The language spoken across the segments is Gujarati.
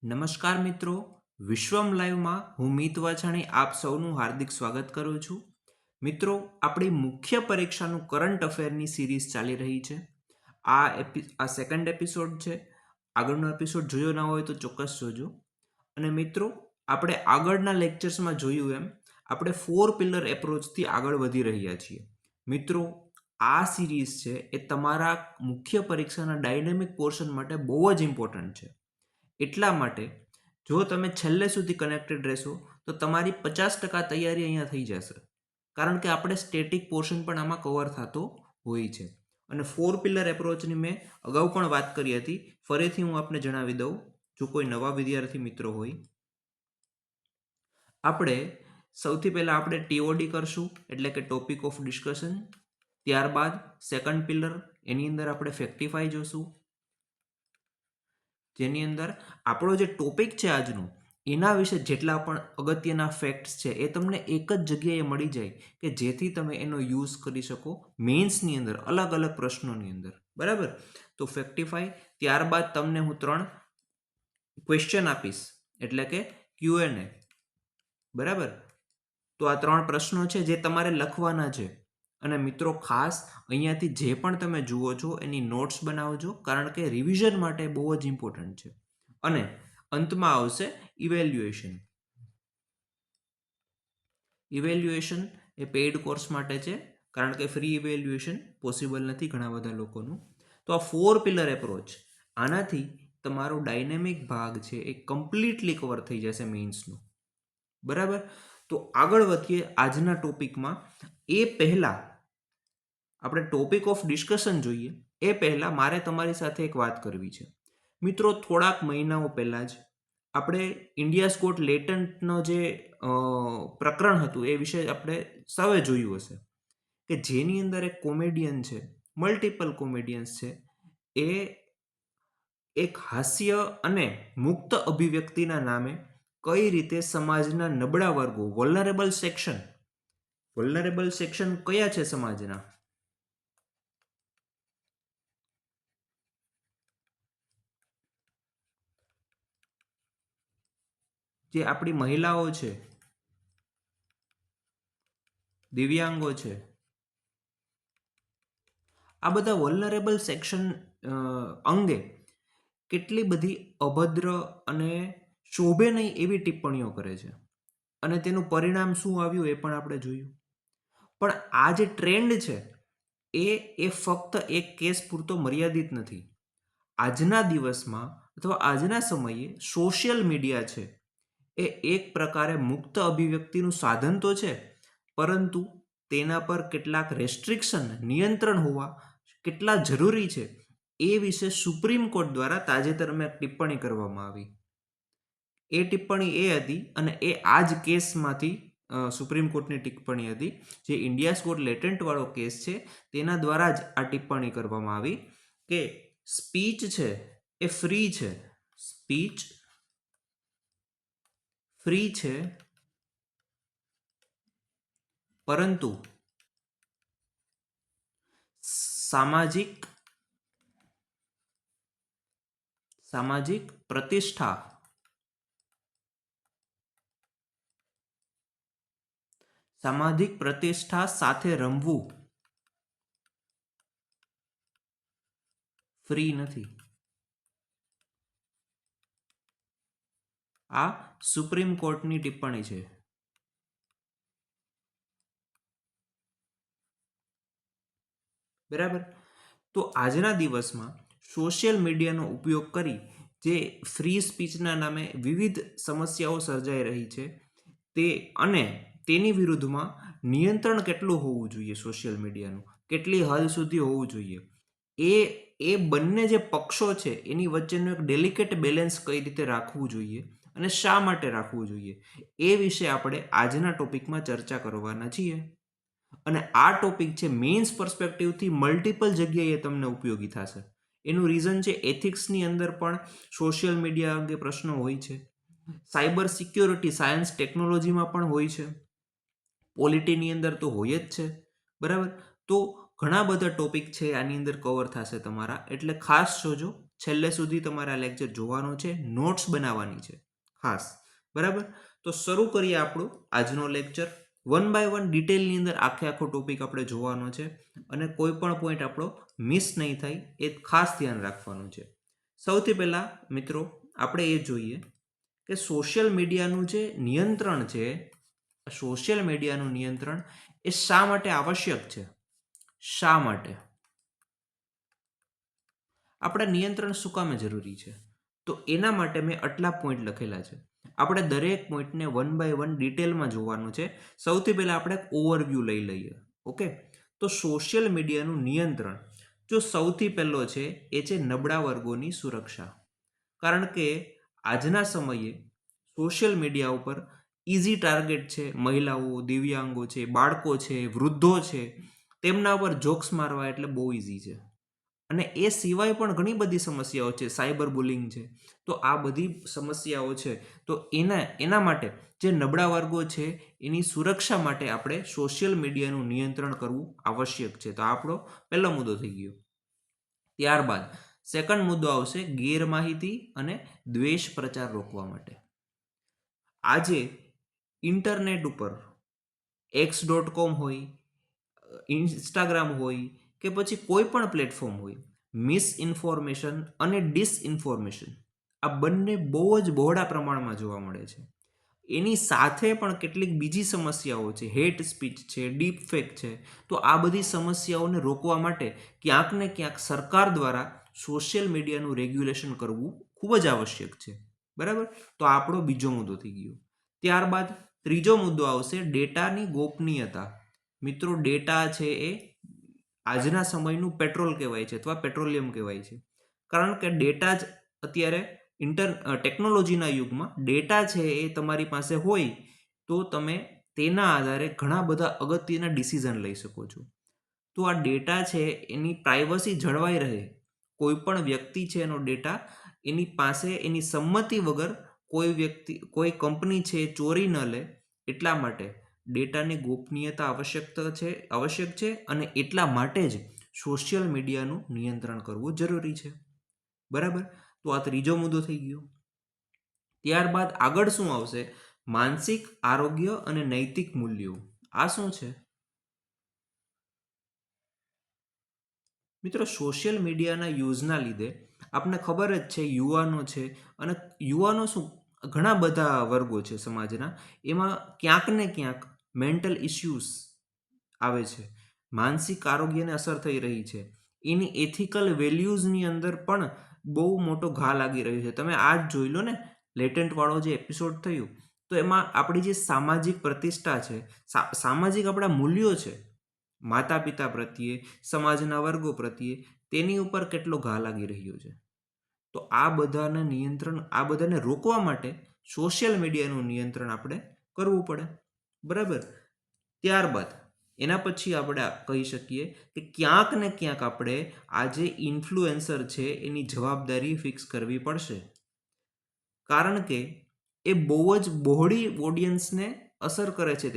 નમસ્કાર મિત્રો, વિશ્વમ લાઈવમાં હું મિત વાછાણી આપ સૌનું હાર્દિક સ્વાગત કરું છું. મિત્રો, આપણી મુખ્ય પરીક્ષાનું કરંટ અફેરની સિરીઝ ચાલી રહી છે. આ સેકન્ડ એપિસોડ છે. આગળનો એપિસોડ જોયો ના હોય તો ચોક્કસ જોજો. અને મિત્રો, આપણે આગળના લેક્ચર્સમાં જોયું એમ આપણે 4 પિલર એપ્રોચથી આગળ વધી રહ્યા છીએ. મિત્રો, આ સિરીઝ છે એ તમારા મુખ્ય પરીક્ષાના ડાયનેમિક પોર્શન માટે બહુ જ ઇમ્પોર્ટન્ટ છે. એટલા માટે જો તમે છેલ્લે સુધી કનેક્ટેડ રહેશો તો તમારી 50% તૈયારી અહીંયા થઈ જશે. કારણ કે આપણે સ્ટેટિક પોર્શન પણ આમાં કવર થતો હોય છે. અને 4 પિલર એપ્રોચની મેં અગાઉ પણ વાત કરી હતી. ફરીથી હું આપને જણાવી દઉં, જો કોઈ નવા વિદ્યાર્થી મિત્રો હોય. આપણે સૌથી પહેલાં આપણે TOD કરશું, એટલે કે ટોપિક ઓફ ડિસ્કશન. ત્યારબાદ સેકન્ડ પિલર, એની અંદર આપણે ફેક્ટિફાઈ જોશું, જેની અંદર આપણો જે ટોપિક છે આજનો, એના વિશે જેટલા પણ અગત્યના ફેક્ટ્સ છે એ તમને એક જ જગ્યાએ મળી જાય કે જેથી તમે એનો યુઝ કરી શકો મેન્સની અંદર, અલગ અલગ પ્રશ્નોની અંદર. બરાબર? તો ફેક્ટિફાઈ. ત્યારબાદ તમને હું 3 ક્વેશ્ચન આપીશ, એટલે કે Q&A. બરાબર? તો આ 3 પ્રશ્નો છે જે તમારે લખવાના છે. અને મિત્રો, ખાસ અહીંયાથી જે પણ તમે જુઓ છો એની નોટ્સ બનાવજો, કારણ કે રિવિઝન માટે બહુ જ ઇમ્પોર્ટન્ટ છે. અને અંતમાં આવશે ઇવેલ્યુએશન. ઇવેલ્યુએશન એ પેઇડ કોર્સ માટે છે, કારણ કે ફ્રી ઇવેલ્યુએશન પોસિબલ નથી ઘણા બધા લોકોનું. તો આ 4 પિલર એપ્રોચ, આનાથી તમારો ડાયનેમિક ભાગ છે એ કમ્પ્લીટલી કવર થઈ જશે મેઇન્સનું. બરાબર? તો આગળ વધીએ આજના ટોપિકમાં. એ પહેલાં આપણે ટોપિક ઓફ ડિસ્કશન જોઈએ એ પહેલાં મારે તમારી સાથે એક વાત કરવી છે. મિત્રો, થોડાક મહિનાઓ પહેલાં જ આપણે ઇન્ડિયાઝ ગોટ લેટન્ટનો જે પ્રકરણ હતું એ વિશે આપણે સૌએ જોયું હશે, કે જેની અંદર એક કોમેડિયન છે, મલ્ટિપલ કોમેડિયન્સ છે, એ એક હાસ્ય અને મુક્ત અભિવ્યક્તિના નામે કઈ રીતે સમાજના નબળા વર્ગો, વલ્નરેબલ સેક્શન કયા છે સમાજના, જે આપણી મહિલાઓ છે, દિવ્યાંગો છે, આ બધા વલ્નરેબલ સેક્શન અંગે કેટલી બધી અભદ્ર અને શોભે નહીં એવી ટિપ્પણીઓ કરે છે. અને તેનું પરિણામ શું આવ્યું એ પણ આપણે જોયું. પણ આ જે ટ્રેન્ડ છે એ ફક્ત એક કેસ પૂરતો મર્યાદિત નથી. આજના દિવસમાં અથવા આજના સમયે સોશિયલ મીડિયા છે એ એક પ્રકારે મુક્ત અભિવ્યક્તિનું સાધન તો છે, પરંતુ તેના પર કેટલાક રેસ્ટ્રિક્શન, નિયંત્રણ હોવા કેટલા જરૂરી છે એ વિશે સુપ્રીમ કોર્ટ દ્વારા તાજેતરમાં એક ટિપ્પણી કરવામાં આવી. એ ટિપ્પણી એ હતી, અને એ આ જ કેસમાંથી સુપ્રીમ કોર્ટની ટિપ્પણી હતી, જે ઇન્ડિયાઝ ગોટ લેટન્ટ વાળો કેસ છે તેના દ્વારા જ આ ટિપ્પણી કરવામાં આવી કે સ્પીચ છે એ ફ્રી છે. સ્પીચ ફ્રી છે, પરંતુ સામાજિક પ્રતિષ્ઠા સાથે રમવું ફ્રી નથી. આ સુપ્રીમ કોર્ટની ટિપ્પણી છે. બરાબર? તો આજના દિવસમાં સોશિયલ મીડિયાનો ઉપયોગ કરી જે ફ્રી સ્પીચના નામે વિવિધ સમસ્યાઓ સર્જાઈ રહી છે, તે અને તેની વિરુદ્ધમાં નિયંત્રણ કેટલું હોવું જોઈએ, સોશિયલ મીડિયાનું કેટલી હદ સુધી હોવું જોઈએ, એ બંને જે પક્ષો છે એની વચ્ચેનું એક ડેલિકેટ બેલેન્સ કઈ રીતે રાખવું જોઈએ અને શા માટે રાખવું જોઈએ, એ વિશે આપણે આજના ટોપિકમાં ચર્ચા કરવાના છીએ. અને આ ટોપિક છે મેઇન્સ પર્સપેક્ટિવથી મલ્ટિપલ જગ્યાએ તમને ઉપયોગી થશે. એનું રીઝન છે, એથિક્સની અંદર પણ સોશિયલ મીડિયા અંગે પ્રશ્નો હોય છે, સાયબર સિક્યોરિટી, સાયન્સ ટેકનોલોજીમાં પણ હોય છે, પોલિટીની અંદર તો હોય જ છે. બરાબર? તો ઘણા બધા ટોપિક છે આની અંદર કવર થશે તમારા, એટલે ખાસ જોજો, છેલ્લે સુધી તમારે આ લેક્ચર જોવાનો છે, નોટ્સ બનાવવાની છે ખાસ. બરાબર, તો શરૂ કરીએ આપણો આજનો લેક્ચર. વન બાય વન ડિટેલની અંદર આખો ટોપિક આપણે જોવાનો છે અને કોઈ પણ પોઈન્ટ આપણો મિસ નહીં થાય એ ખાસ ધ્યાન રાખવાનું છે. સૌથી પહેલા મિત્રો આપણે એ જોઈએ કે સોશિયલ મીડિયાનું જે નિયંત્રણ છે, સોશિયલ મીડિયાનું નિયંત્રણ એ શા માટે આવશ્યક છે? શા માટે આપણે નિયંત્રણ શું કામે જરૂરી છે? તો એના માટે મેં આટલા પોઈન્ટ લખેલા છે. આપણે દરેક પોઈન્ટને વન બાય વન ડિટેલમાં જોવાનું છે. સૌથી પહેલા આપણે ઓવરવ્યૂ લઈ લઈએ. ઓકે, તો સોશિયલ મીડિયાનું નિયંત્રણ જો સૌથી પહેલો છે એ છે નબળા વર્ગોની સુરક્ષા. કારણ કે આજના સમયે સોશિયલ મીડિયા ઉપર ઇઝી ટાર્ગેટ છે મહિલાઓ, દિવ્યાંગો છે, બાળકો છે, વૃદ્ધો છે. તેમના ઉપર જોક્સ મારવા એટલે બહુ ઇઝી છે. અને એ સિવાય પણ ઘણી બધી સમસ્યાઓ છે, સાયબર બુલિંગ છે. તો આ બધી સમસ્યાઓ છે, તો એના માટે જે નબળા વર્ગો છે એની સુરક્ષા માટે આપણે સોશિયલ મીડિયાનું નિયંત્રણ કરવું આવશ્યક છે. તો આપણો પહેલો મુદ્દો થઈ ગયો. ત્યારબાદ સેકન્ડ મુદ્દો આવશે ગેરમાહિતી અને દ્વેષ પ્રચાર રોકવા માટે. આજે ઇન્ટરનેટ ઉપર x.com હોય, ઇન્સ્ટાગ્રામ હોય કે પછી કોઈ પણ પ્લેટફોર્મ હોય, મિસઇન્ફોર્મેશન અને ડિસઇન્ફોર્મેશન આ બંને બહુ જ બહોળા પ્રમાણમાં જોવા મળે છે. એની સાથે પણ કેટલીક બીજી સમસ્યાઓ છે, હેટ સ્પીચ છે, ડીપ ફેક છે. તો આ બધી સમસ્યાઓને રોકવા માટે ક્યાંક ને ક્યાંક સરકાર દ્વારા સોશિયલ મીડિયાનું રેગ્યુલેશન કરવું ખૂબ જ આવશ્યક છે. બરાબર, તો આપણો બીજો મુદ્દો થઈ ગયો. ત્યારબાદ ત્રીજો મુદ્દો આવશે ડેટાની ગોપનીયતા. મિત્રો, ડેટા છે એ આજના સમયનું પેટ્રોલ કહેવાય છે અથવા પેટ્રોલિયમ કહેવાય છે. કારણ કે ડેટા જ અત્યારે ટેકનોલોજીના યુગમાં ડેટા છે એ તમારી પાસે હોય તો તમે તેના આધારે ઘણા બધા અગત્યના ડિસિઝન લઈ શકો છો. તો આ ડેટા છે એની પ્રાઇવસી જળવાઈ રહે, કોઈ પણ વ્યક્તિ છે એનો ડેટા એની પાસે એની સંમતિ વગર કોઈ કંપની છે ચોરી ન લે, એટલા માટે ડેટાની ગોપનીયતા આવશ્યક છે અને એટલા માટે જ સોશિયલ મીડિયાનું નિયંત્રણ કરવું જરૂરી છે. બરાબર, તો આ ત્રીજો મુદ્દો થઈ ગયો. ત્યારબાદ આગળ શું આવશે? માનસિક આરોગ્ય અને નૈતિક મૂલ્યો. આ શું છે? મિત્રો, સોશિયલ મીડિયાના યુઝના લીધે આપને ખબર જ છે, યુવાનો છે અને યુવાનો શું ઘણા બધા વર્ગો છે સમાજના, એમાં ક્યાંક ને ક્યાંક મેન્ટલ ઇસ્યુઝ આવે છે, માનસિક આરોગ્યને અસર થઈ રહી છે, એની એથિકલ વેલ્યુઝની અંદર પણ બહુ મોટો ઘા લાગી રહ્યો છે. તમે આ જ જોઈ લો ને, લેટેન્ટ વાળો જે એપિસોડ થયું, તો એમાં આપણી જે સામાજિક પ્રતિષ્ઠા છે, સામાજિક આપણા મૂલ્યો છે, માતા પિતા પ્રત્યે, સમાજના વર્ગો પ્રત્યે, તેની ઉપર કેટલો ઘા લાગી રહ્યો છે. તો આ બધાને રોકવા માટે સોશિયલ મીડિયાનું નિયંત્રણ આપણે કરવું પડે. બરાબર, ત્યારબાદ એના પછી આપણે કહી શકીએ કે ક્યાંક ને ક્યાંક આપણે આ જે ઇન્ફ્લુએન્સર છે એની જવાબદારી ફિક્સ કરવી પડશે. કારણ કે એ બહુ જ બહોળી ઓડિયન્સને અસર કરે છે.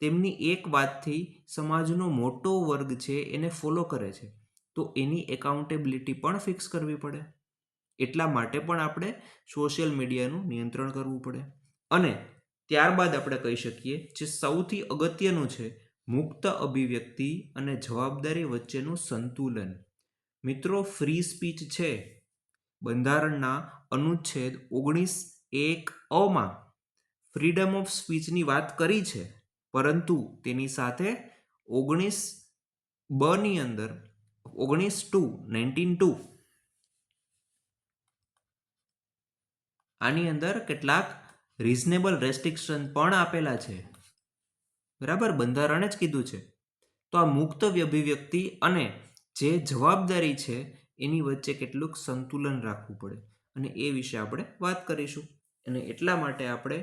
તેમની એક વાતથી સમાજનો મોટો વર્ગ છે એને ફોલો કરે છે. તો એની એકાઉન્ટેબિલિટી પણ ફિક્સ કરવી પડે. એટલા માટે પણ આપણે સોશિયલ મીડિયાનું નિયંત્રણ કરવું પડે. અને ત્યારબાદ આપણે કહી શકીએ જે સૌથી અગત્યનું છે, મુક્ત અભિવ્યક્તિ અને જવાબદારી વચ્ચેનું સંતુલન. મિત્રો, ફ્રી સ્પીચ છે, બંધારણના અનુચ્છેદ 19(1)માં ફ્રીડમ ઓફ સ્પીચની વાત કરી છે, પરંતુ તેની સાથે 19(2) અંદર 19(2) આની અંદર કેટલાક રિઝનેબલ રેસ્ટ્રિક્શન પણ આપેલા છે. બરાબર, બંધારણે જ કીધું છે. તો આ મુક્ત અભિવ્યક્તિ અને જે જવાબદારી છે એની વચ્ચે કેટલુંક સંતુલન રાખવું પડે અને એ વિશે આપણે વાત કરીશું. અને એટલા માટે આપણે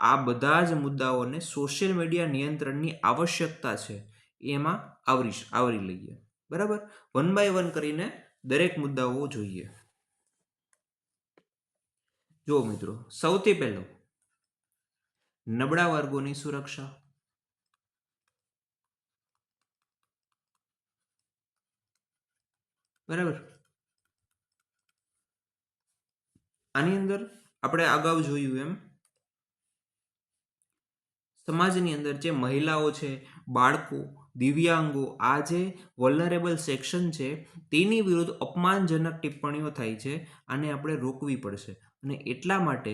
આ બધા જ મુદ્દાઓને સોશિયલ મીડિયા નિયંત્રણની આવશ્યકતા છે એમાં આવરી લઈએ. બરાબર, વન બાય વન કરીને દરેક મુદ્દાઓ જોઈએ. જો મિત્રો, સૌથી પહેલો નબળા વર્ગોની સુરક્ષા. બરાબર, આની અંદર આપણે અગાઉ જોયું એમ સમાજની અંદર જે મહિલાઓ છે, બાળકો, દિવ્યાંગો, આ જે વલ્નરેબલ સેક્શન છે તેની વિરુદ્ધ અપમાનજનક ટિપ્પણીઓ થાય છે. આને આપણે રોકવી પડશે અને એટલા માટે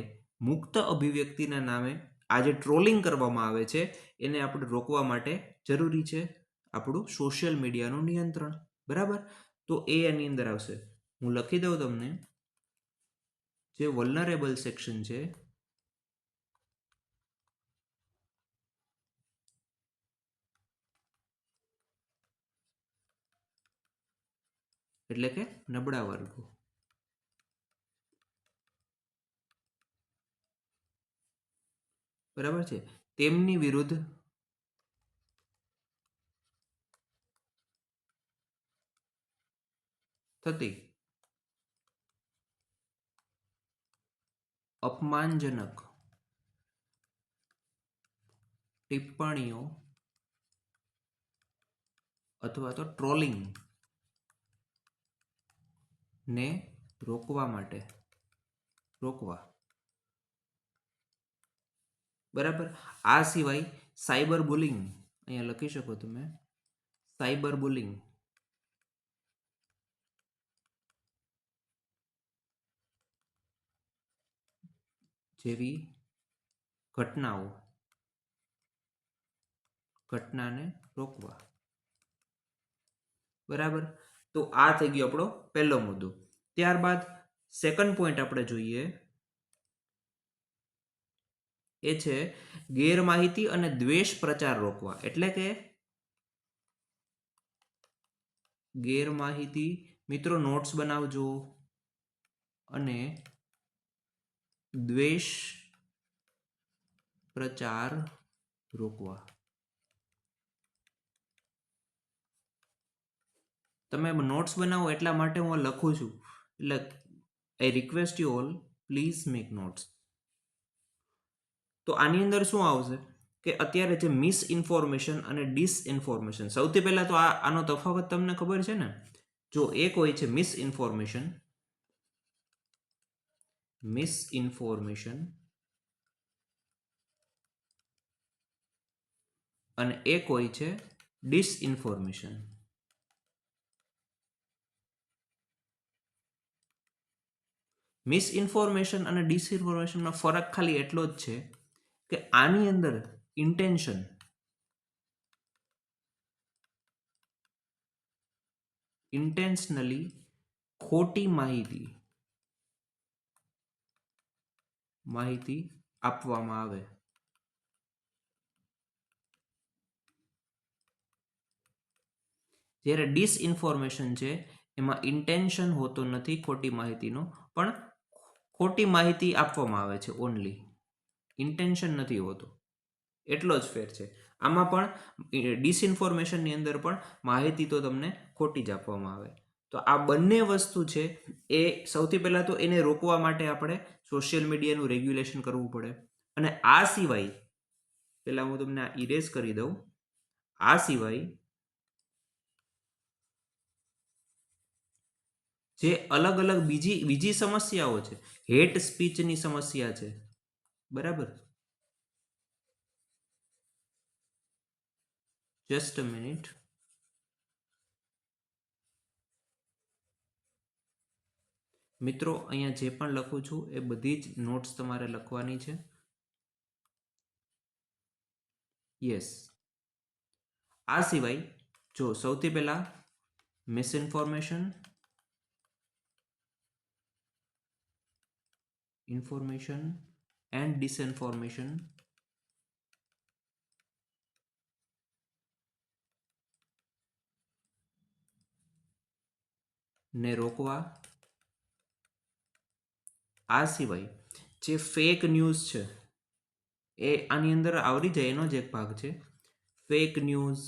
મુક્ત અભિવ્યક્તિના નામે આ જે ટ્રોલિંગ કરવામાં આવે છે એને આપણે રોકવા માટે જરૂરી છે આપણું સોશિયલ મીડિયાનું નિયંત્રણ. બરાબર? તો એ એની અંદર આવશે. હું લખી દઉં તમને. જે વલ્નરેબલ સેક્શન છે એટલે કે નબળા વર્ગો. બરાબર છે? તેમની વિરુદ્ધ થતી અપમાનજનક ટિપ્પણીઓ અથવા તો ટ્રોલિંગ ને રોકવા. બરાબર? આ સિવાય સાયબર બુલિંગ, અહીંયા લખી શકો તમે, સાયબર બુલિંગ જેવી ઘટનાને રોકવા. બરાબર? તો આ થઈ ગયો આપણો પહેલો મુદ્દો. ત્યારબાદ સેકન્ડ પોઈન્ટ આપણે જોઈએ એ છે ગેરમાહિતી અને દ્વેષ પ્રચાર રોકવા. એટલે કે ગેરમાહિતી, મિત્રો નોટ્સ બનાવજો, અને દ્વેષ પ્રચાર રોકવા. તમે નોટ્સ બનાવો એટલા માટે હું લખું છું. એટલે I request you all please make notes. તો આની અંદર શું આવશે કે અત્યારે જે મિસઇન્ફોર્મેશન અને ડિસઇન્ફોર્મેશન, સૌથી પહેલા તો આનો તફાવત તમને ખબર છે ને? જો એક હોય છે મિસઇન્ફોર્મેશન અને એક હોય છે ડિસઇન્ફોર્મેશન. મિસઇન્ફોર્મેશન અને ડિસઇન્ફોર્મેશનમાં ફરક ખાલી એટલો જ છે કે આની અંદર ઇન્ટેન્શનલી ખોટી માહિતી આપવામાં આવે. જ્યારે ડિસઇન્ફોર્મેશન છે એમાં ઇન્ટેન્શન હોતો નથી ખોટી માહિતીનો, પણ ખોટી માહિતી આપવામાં આવે છે ઓનલી, ઇન્ટેન્શન નથી હોતો. એટલો જ ફેર છે. આમાં પણ ડિસઇન્ફોર્મેશનની અંદર પણ માહિતી તો તમને ખોટી જ આપવામાં આવે. તો આ બંને વસ્તુ છે એ સૌથી પહેલાં તો એને રોકવા માટે આપણે સોશિયલ મીડિયાનું રેગ્યુલેશન કરવું પડે. અને આ સિવાય પહેલાં હું તમને આ ઇરેઝ કરી દઉં. આ સિવાય જે અલગ અલગ બીજી સમસ્યાઓ છે, હેટ સ્પીચની સમસ્યા છે. બરાબર? Just a minute. મિત્રો અહીંયા જે પણ લખું છું એ બધી જ નોટ્સ તમારે લખવાની છે. યસ. આ સિવાય જો સૌથી પહેલા મિસઇન્ફોર્મેશન, ઇન્ફોર્મેશન એન્ડ ડિસઇન્ફોર્મેશન ને રોકવા. આ સિવાય જે ફેક ન્યૂઝ છે એ આની અંદર આવરી જાય, એનો જ એક ભાગ છે. ફેક ન્યૂઝ,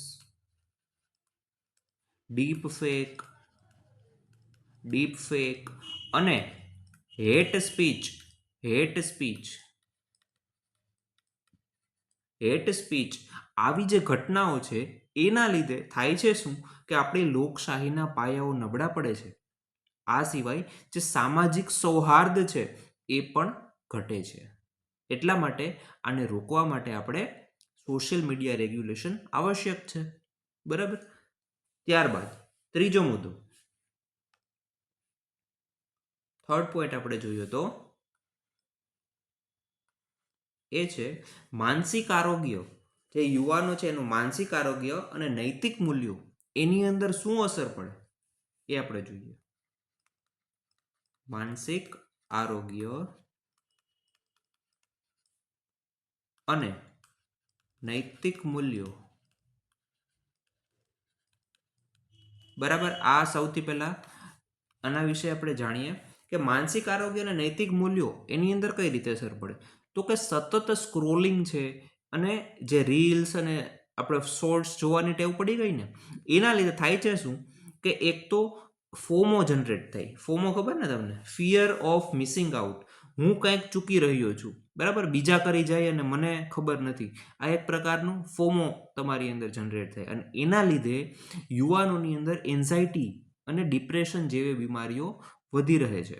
ડીપ ફેક અને હેટ સ્પીચ આવી જે ઘટનાઓ છે એના લીધે થાય છે શું કે આપણી લોકશાહીના પાયાઓ નબળા પડે છે. આ સિવાય જે સામાજિક સૌહાર્દ છે એ પણ ઘટે છે. એટલા માટે આને રોકવા માટે આપણે સોશિયલ મીડિયા રેગ્યુલેશન આવશ્યક છે. બરાબર. ત્યારબાદ ત્રીજો મુદ્દો, થર્ડ પોઈન્ટ આપણે જોઈએ તો એ છે માનસિક આરોગ્ય. જે યુવાનો છે એનું માનસિક આરોગ્ય અને નૈતિક મૂલ્યો એની અંદર શું અસર પડે એ આપણે જોઈએ. માનસિક આરોગ્ય અને નૈતિક મૂલ્યો. બરાબર. આ સૌથી પહેલા આના વિશે આપણે જાણીએ કે માનસિક આરોગ્ય અને નૈતિક મૂલ્યો એની અંદર કઈ રીતે અસર પડે. તો કે સતત સ્ક્રોલિંગ છે અને જે રીલ્સ અને આપણે શોર્ટ્સ જોવાની ટેવ પડી ગઈ ને એના લીધે થાય છે શું કે એક તો ફોમો જનરેટ થાય. ફોમો ખબર ને તમને, ફિયર ઓફ મિસિંગ આઉટ. હું કંઈક ચૂકી રહ્યો છું, બરાબર, બીજા કરી જાય અને મને ખબર નથી. આ એક પ્રકારનું ફોમો તમારી અંદર જનરેટ થાય અને એના લીધે યુવાનોની અંદર એન્ઝાયટી અને ડિપ્રેશન જેવી બીમારીઓ વધી રહે છે.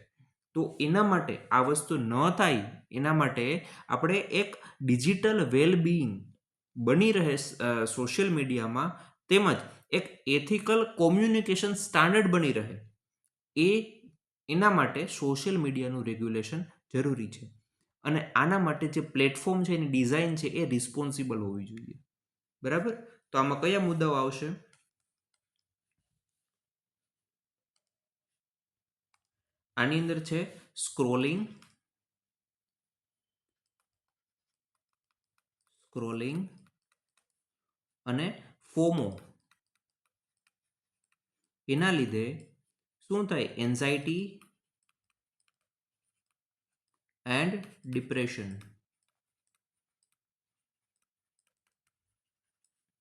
તો એના માટે આ વસ્તુ ન થાય એના માટે આપણે એક ડિજિટલ વેલબિંગ બની રહે સોશિયલ મીડિયામાં, તેમજ એક એથિકલ કોમ્યુનિકેશન સ્ટાન્ડર્ડ બની રહે એ એના માટે સોશિયલ મીડિયાનું રેગ્યુલેશન જરૂરી છે. અને આના માટે જે પ્લેટફોર્મ છે એની ડિઝાઇન છે એ રિસ્પોન્સિબલ હોવી જોઈએ. બરાબર. તો આમાં કયા મુદ્દાઓ આવશે? આની અંદર છે સ્ક્રોલિંગ અને ફોમો. એના લીધે શું થાય? Anxiety and depression.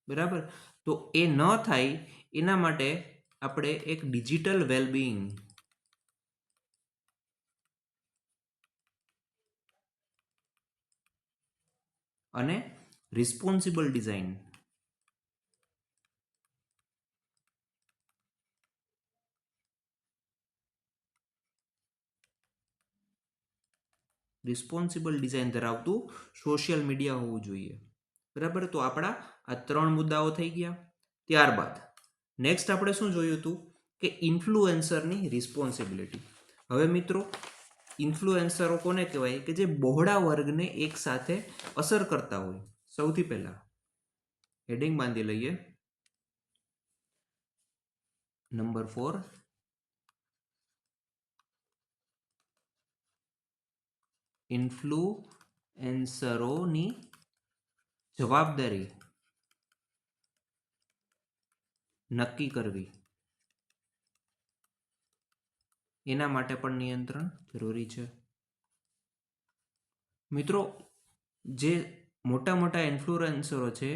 બરાબર. તો એ ન થાય એના માટે આપણે એક ડિજિટલ વેલબિંગ અને રિસ્પોન્સિબલ ડિઝાઇન ધરાવતું સોશિયલ મીડિયા હોવું જોઈએ. બરાબર. તો આપણા આ 3 મુદ્દાઓ થઈ ગયા. ત્યારબાદ નેક્સ્ટ આપણે શું જોયું હતું કે ઇન્ફ્લુએન્સરની રિસ્પોન્સિબિલિટી. હવે મિત્રો, ઇન્ફ્લુએન્સરો કોને કહેવાય કે જે બહોળા વર્ગને એક સાથે અસર કરતા હોય. સૌથી પહેલા હેડિંગ બાંધી લઈએ. નંબર 4, ઇન્ફ્લુએન્સરોની જવાબદારી નક્કી કરવી. એના માટે પણ નિયંત્રણ જરૂરી છે. મિત્રો, જે મોટા મોટા ઇન્ફ્લુએન્સરો છે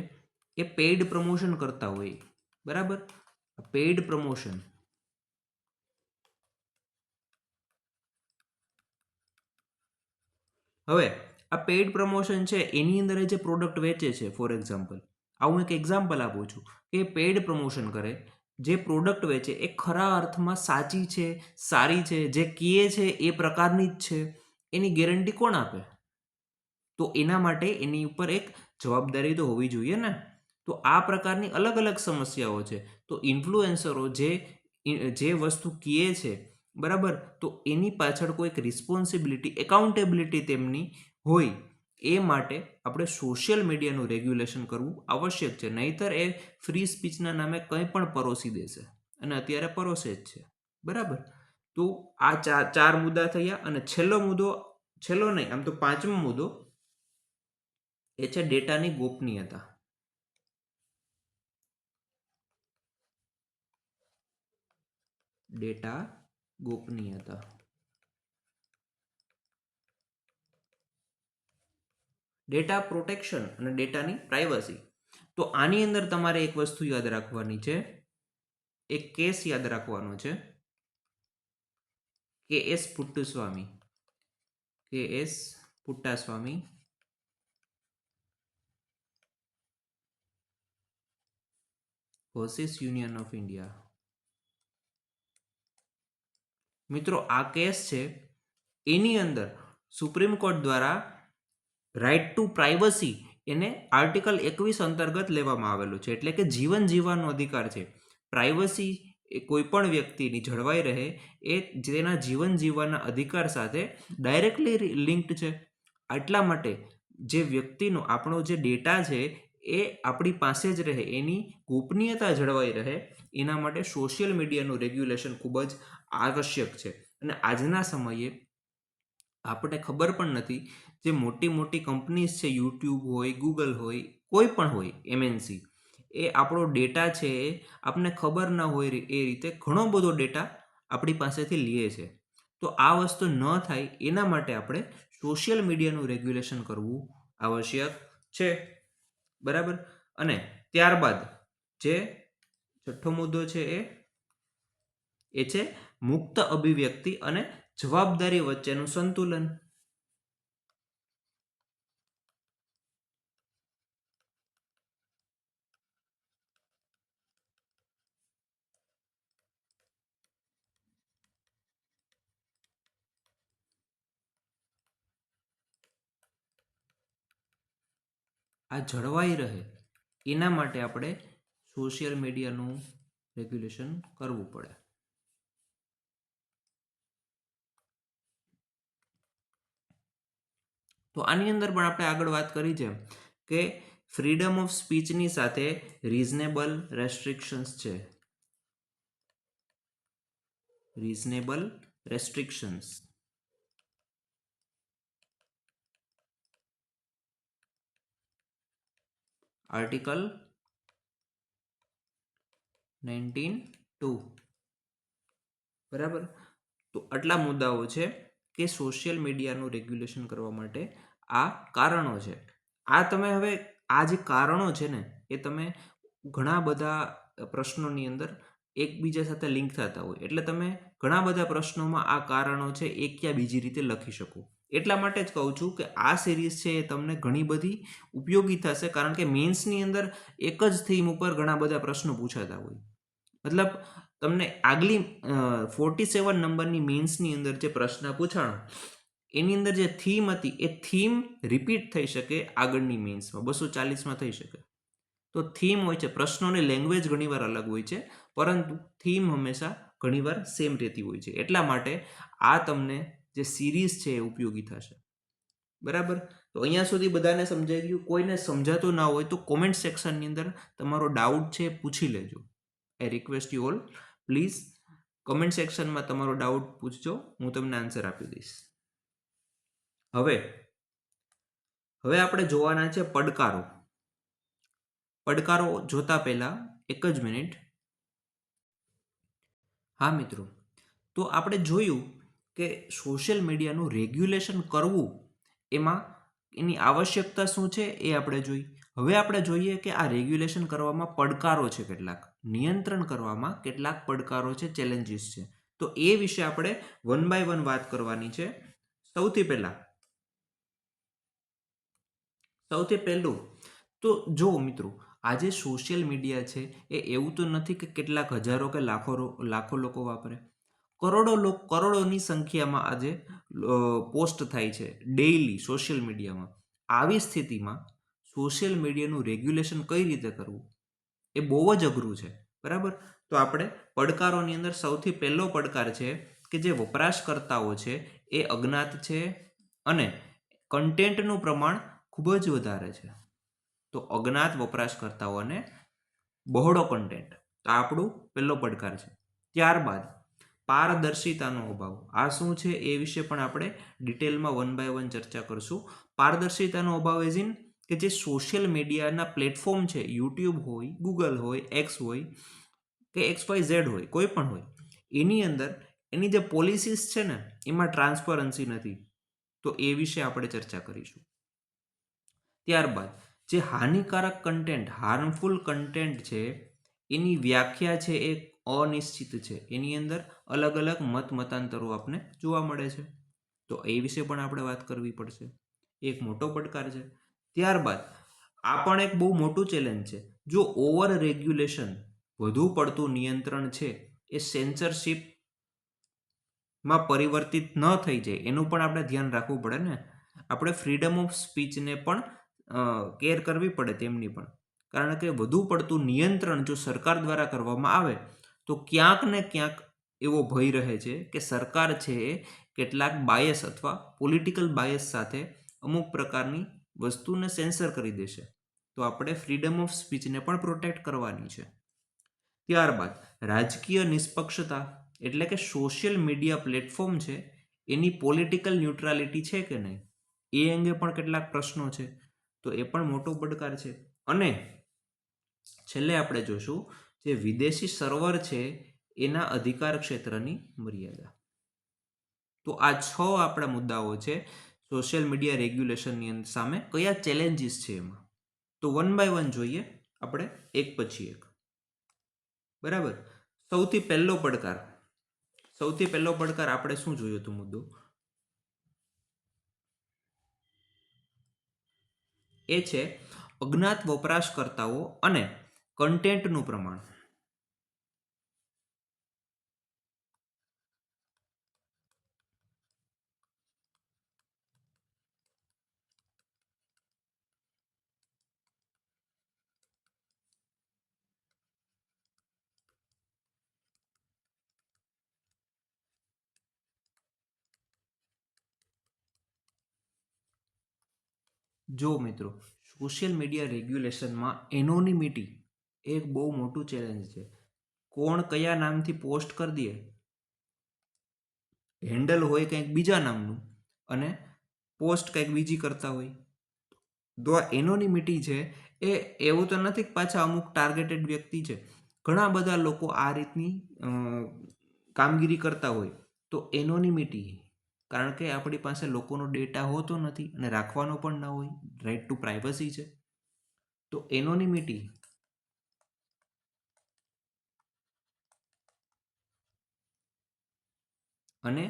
એ પેઇડ પ્રમોશન કરતા હોય. બરાબર. Paid promotion. હવે આ પેઇડ પ્રમોશન છે એની અંદર જે પ્રોડક્ટ વેચે છે, ફોર એક્ઝામ્પલ, હું એક એક્ઝામ્પલ આપું છું કે પેઇડ પ્રમોશન કરે, જે પ્રોડક્ટ વેચે એ ખરા અર્થમાં સાચી છે, સારી છે, જે કહે છે એ પ્રકારની જ છે, એની ગેરંટી કોણ આપે? તો એના માટે એની ઉપર એક જવાબદારી તો હોવી જોઈએ ને. તો આ પ્રકારની અલગ અલગ સમસ્યાઓ છે. તો ઇન્ફ્લુએન્સરો જે વસ્તુ કહે છે, બરાબર, તો એની પાછળ કોઈક રિસ્પોન્સિબિલિટી, એકાઉન્ટેબિલિટી તેમની હોય. એ માટે આપણે સોશિયલ મીડિયાનું રેગ્યુલેશન કરવું આવશ્યક છે. નહીંતર એ ફ્રી સ્પીચના નામે કંઈ પણ પરોસી દેશે અને અત્યારે પરોસે જ છે. બરાબર. તો આ ચાર મુદ્દા થયા. અને છેલ્લો નહીં, આમ તો 5મો મુદ્દો એ છે ડેટાની ગોપનીયતા. ડેટા ગોપનીયતા. ડેટા પ્રોટેક્શન અને ડેટાની પ્રાઇવસી. તો આની અંદર તમારે એક વસ્તુ યાદ રાખવાની છે, એક કેસ યાદ રાખવાનો છે. KS Puttaswamy versus union of India. મિત્રો, આ કેસ છે એની અંદર સુપ્રીમ કોર્ટ દ્વારા રાઇટ ટુ પ્રાઇવસી એને આર્ટિકલ 21 અંતર્ગત લેવામાં આવેલું છે, એટલે કે જીવન જીવવાનો અધિકાર છે. પ્રાઇવસી એ કોઈ પણ વ્યક્તિની જળવાઈ રહે એ તેના જીવન જીવવાના અધિકાર સાથે ડાયરેક્ટલી લિંક્ડ છે. એટલા માટે જે વ્યક્તિનો આપણો જે ડેટા છે એ આપણી પાસે જ રહે, એની ગોપનીયતા જળવાઈ રહે, એના માટે સોશિયલ મીડિયાનું રેગ્યુલેશન ખૂબ જ આવશ્યક છે. અને આજના સમયે આપણને ખબર પણ નથી, જે મોટી મોટી કંપનીઝ છે, યુટ્યુબ હોય, ગૂગલ હોય, કોઈ પણ હોય MNC, એ આપણો ડેટા છે એ આપણને ખબર ન હોય એ રીતે ઘણો બધો ડેટા આપણી પાસેથી લે છે. તો આ વસ્તુ ન થાય એના માટે આપણે સોશિયલ મીડિયાનું રેગ્યુલેશન કરવું આવશ્યક છે. બરાબર. અને ત્યારબાદ જે છઠ્ઠો મુદ્દો છે એ છે મુક્ત અભિવ્યક્તિ અને જવાબદારી વચ્ચેનું સંતુલન. આ જળવાઈ રહે એના માટે આપણે સોશિયલ મીડિયાનું રેગ્યુલેશન કરવું પડે. તો આની અંદર પણ આપણે આગળ વાત કરી છે કે ફ્રીડમ ઓફ સ્પીચની સાથે રીઝનેબલ રેસ્ટ્રિક્શન્સ છે. Reasonable restrictions article 19(2). બરાબર. તો આટલા મુદ્દાઓ છે કે સોશિયલ મીડિયાનું રેગ્યુલેશન કરવા માટે આ કારણો છે. આ તમે હવે આ જે કારણો છે ને એ તમે ઘણા બધા પ્રશ્નોની અંદર એકબીજા સાથે લિંક થતા હોય, એટલે તમે ઘણા બધા પ્રશ્નોમાં આ કારણો છે એક યા બીજી રીતે લખી શકો. એટલા માટે જ કહું છું કે આ સિરીઝ છે એ તમને ઘણી બધી ઉપયોગી થશે, કારણ કે મેન્સની અંદર એક જ થીમ ઉપર ઘણા બધા પ્રશ્નો પૂછાતા હોય. મતલબ તમને આગલી 47 નંબરની મેન્સની અંદર જે પ્રશ્ન પૂછાણો એની અંદર જે થીમ હતી એ થીમ રિપીટ થઈ શકે આગળની મેન્સમાં, 240માં થઈ શકે. તો થીમ હોય છે, પ્રશ્નોની લેંગ્વેજ ઘણીવાર અલગ હોય છે, પરંતુ થીમ હંમેશા ઘણીવાર સેમ રહેતી હોય છે. એટલા માટે આ તમને જે સિરીઝ છે એ ઉપયોગી થશે. બરાબર. તો અહીંયા સુધી બધાને સમજાઈ ગયું? કોઈને સમજાતું ના હોય તો કોમેન્ટ સેક્શનની અંદર તમારો ડાઉટ છે પૂછી લેજો. I request you all, please comment સેક્શનમાં તમારો ડાઉટ પૂછજો, હું તમને આન્સર આપી દઈશ. હવે આપણે જોવાના છે પડકારો. પડકારો જોતા પહેલા એક જ મિનિટ. હા મિત્રો, તો આપણે જોયું કે સોશિયલ મીડિયાનું રેગ્યુલેશન કરવું એમાં એની આવશ્યકતા શું છે એ આપણે જોઈ. હવે આપણે જોઈએ કે આ રેગ્યુલેશન કરવામાં પડકારો છે કેટલાક, નિયંત્રણ કરવામાં કેટલાક પડકારો છે, ચેલેન્જીસ છે. તો એ વિશે આપણે વન બાય વન વાત કરવાની છે. સૌથી પહેલું તો જો મિત્રો, આજે સોશિયલ મીડિયા છે એ એવું તો નથી કે કેટલાક હજારો કે લાખો લોકો વાપરે. કરોડોની સંખ્યામાં આજે પોસ્ટ થાય છે ડેઈલી સોશિયલ મીડિયામાં. આવી સ્થિતિમાં સોશિયલ મીડિયાનું રેગ્યુલેશન કઈ રીતે કરવું એ બહુ જ અઘરું છે. બરાબર. તો આપણે પડકારોની અંદર સૌથી પહેલો પડકાર છે કે જે વપરાશકર્તાઓ છે એ અજ્ઞાત છે અને કન્ટેન્ટનું પ્રમાણ ખૂબ જ વધારે છે. તો અજ્ઞાત વપરાશકર્તાઓ અને બહોળો કન્ટેન્ટ, તો આપણું પહેલો પડકાર છે. ત્યારબાદ પારદર્શિતાનો અભાવ. આ શું છે એ વિશે પણ આપણે ડિટેલમાં વન બાય વન ચર્ચા કરશું. પારદર્શિતાનો અભાવ એઝ ઇન કે જે સોશિયલ મીડિયાના પ્લેટફોર્મ છે, યુટ્યુબ હોય, ગૂગલ હોય, એક્સ હોય કે XYZ હોય, કોઈ પણ હોય, એની અંદર એની જે પોલિસીસ છે ને એમાં ટ્રાન્સપરન્સી નથી. તો એ વિશે આપણે ચર્ચા કરીશું. ત્યારબાદ જે હાનિકારક કન્ટેન્ટ, હાર્મફુલ કન્ટેન્ટ છે એની વ્યાખ્યા છે એ અનિશ્ચિત છે. એની અંદર અલગ અલગ મતાંતરો આપણને જોવા મળે છે. તો એ વિશે પણ આપણે વાત કરવી પડશે. એક મોટો પડકાર છે. ત્યારબાદ આ પણ એક બહુ મોટું ચેલેન્જ છે. જો ઓવર રેગ્યુલેશન, વધુ પડતું નિયંત્રણ છે એ સેન્સરશિપ માં પરિવર્તિત ન થઈ જાય એનું પણ આપણે ધ્યાન રાખવું પડે ને. આપણે ફ્રીડમ ઓફ સ્પીચને પણ કેર કરવી પડે તેમની પણ, કારણ કે વધુ પડતું નિયંત્રણ જો સરકાર દ્વારા કરવામાં આવે તો ક્યાંક ને ક્યાંક એવો ભય રહે છે કે સરકાર છે એ કેટલાક બાયસ અથવા પોલિટિકલ બાયસ સાથે અમુક પ્રકારની વસ્તુને સેન્સર કરી દેશે. તો આપણે ફ્રીડમ ઓફ સ્પીચને પણ પ્રોટેક્ટ કરવાની છે. ત્યારબાદ રાજકીય નિષ્પક્ષતા એટલે કે સોશિયલ મીડિયા પ્લેટફોર્મ છે એની પોલિટિકલ ન્યુટ્રાલિટી છે કે નહીં, એ અંગે પણ કેટલાક પ્રશ્નો છે. તો એ પણ મોટો પડકાર છે. અને છેલ્લે આપણે જોશું જે વિદેશી સર્વર છે એના અધિકાર ક્ષેત્રની મર્યાદા. તો આ 6 આપણા મુદ્દાઓ છે સોશિયલ મીડિયા રેગ્યુલેશનની સામે કયા ચેલેન્જીસ છે એમાં. તો વન બાય વન જોઈએ આપણે, એક પછી એક. બરાબર. સૌથી પહેલો પડકાર આપણે શું જોયો હતો મુદ્દો, એ છે અજ્ઞાત વપરાશકર્તાઓ અને કન્ટેન્ટનું પ્રમાણ. જો મિત્રો, સોશિયલ મીડિયા રેગ્યુલેશનમાં એનોનિમિટી એક બહુ મોટું ચેલેન્જ છે. કોણ કયા નામથી પોસ્ટ કરી દે, હેન્ડલ હોય કંઈક બીજા નામનું અને પોસ્ટ કંઈક બીજી કરતા હોય, તો આ એનોનિમિટી છે એ એવું તો નથી કે પાછા અમુક ટાર્ગેટેડ વ્યક્તિ છે, ઘણા બધા લોકો આ રીતની કામગીરી કરતા હોય. તો એનોનિમિટી, કારણ કે આપણી પાસે લોકોનો ડેટા હોતો નથી અને રાખવાનો પણ ન હોય, રાઇટ ટુ પ્રાઇવસી છે. તો એનોનિમિટી અને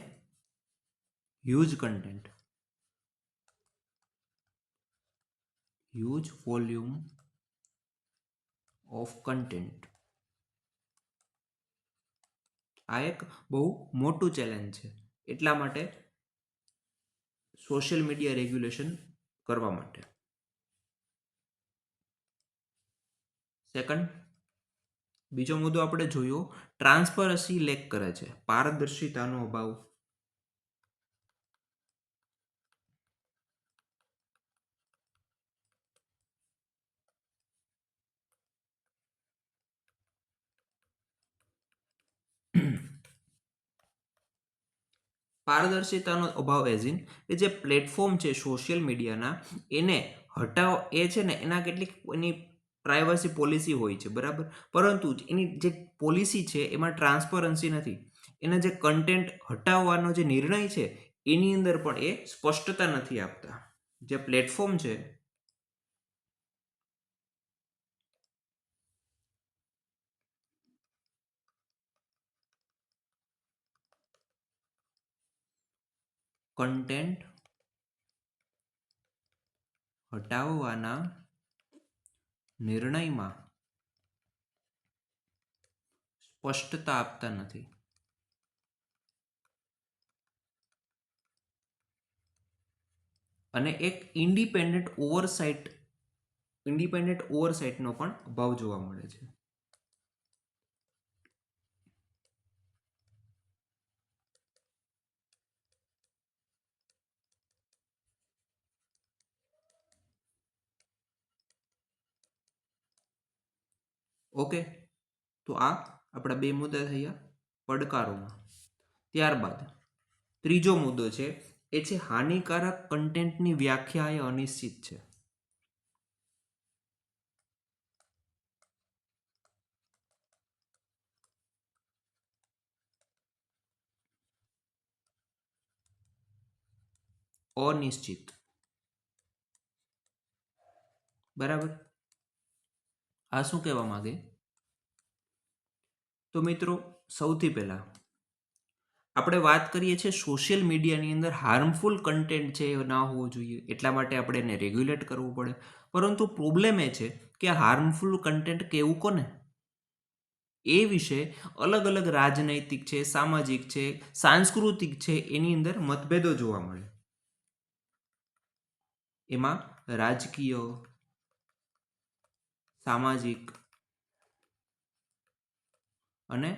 huge content, huge volume of content, આ એક બહુ મોટું ચેલેન્જ છે. એટલા માટે સોશિયલ મીડિયા રેગ્યુલેશન કરવા માટે. સેકન્ડ, બીજો મુદ્દો આપણે જોયો, ટ્રાન્સપરન્સી લેક કરે છે, પારદર્શિતાનો અભાવ. પારદર્શિતાનો અભાવ એઝ ઇન કે જે પ્લેટફોર્મ છે સોશિયલ મીડિયાના એને હટાવ, એ છે ને એના કેટલીક એની પ્રાઇવસી પોલિસી હોય છે, બરાબર, પરંતુ એની જે પોલિસી છે એમાં ટ્રાન્સપરન્સી નથી. એના જે કન્ટેન્ટ હટાવવાનો જે નિર્ણય છે એની અંદર પણ એ સ્પષ્ટતા નથી આપતા. જે પ્લેટફોર્મ છે કન્ટેન્ટ હટાવવાના નિર્ણયમાં સ્પષ્ટતા આપતા નથી. અને એક ઇન્ડિપેન્ડન્ટ ઓવરસાઇટનો પણ અભાવ જોવા મળે છે. ઓકે, તો આ આપણા 2 મુદ્દા થયા પડકારોમાં. ત્યારબાદ ત્રીજો મુદ્દો છે એ છે હાનિકારક કન્ટેન્ટની વ્યાખ્યા એ અનિશ્ચિત છે. અનિશ્ચિત, બરાબર. આ શું કહેવા માંગે? તો મિત્રો, સૌથી પહેલા આપણે વાત કરીએ છીએ સોશિયલ મીડિયાની અંદર હાર્મફુલ કન્ટેન્ટ છે એ ના હોવું જોઈએ, એટલા માટે આપણે એને રેગ્યુલેટ કરવું પડે. પરંતુ પ્રોબ્લેમ એ છે કે હાર્મફુલ કન્ટેન્ટ કેવું કોને, એ વિશે અલગ અલગ રાજનૈતિક છે, સામાજિક છે, સાંસ્કૃતિક છે, એની અંદર મતભેદો જોવા મળે. એમાં રાજકીય, સામાજિક અને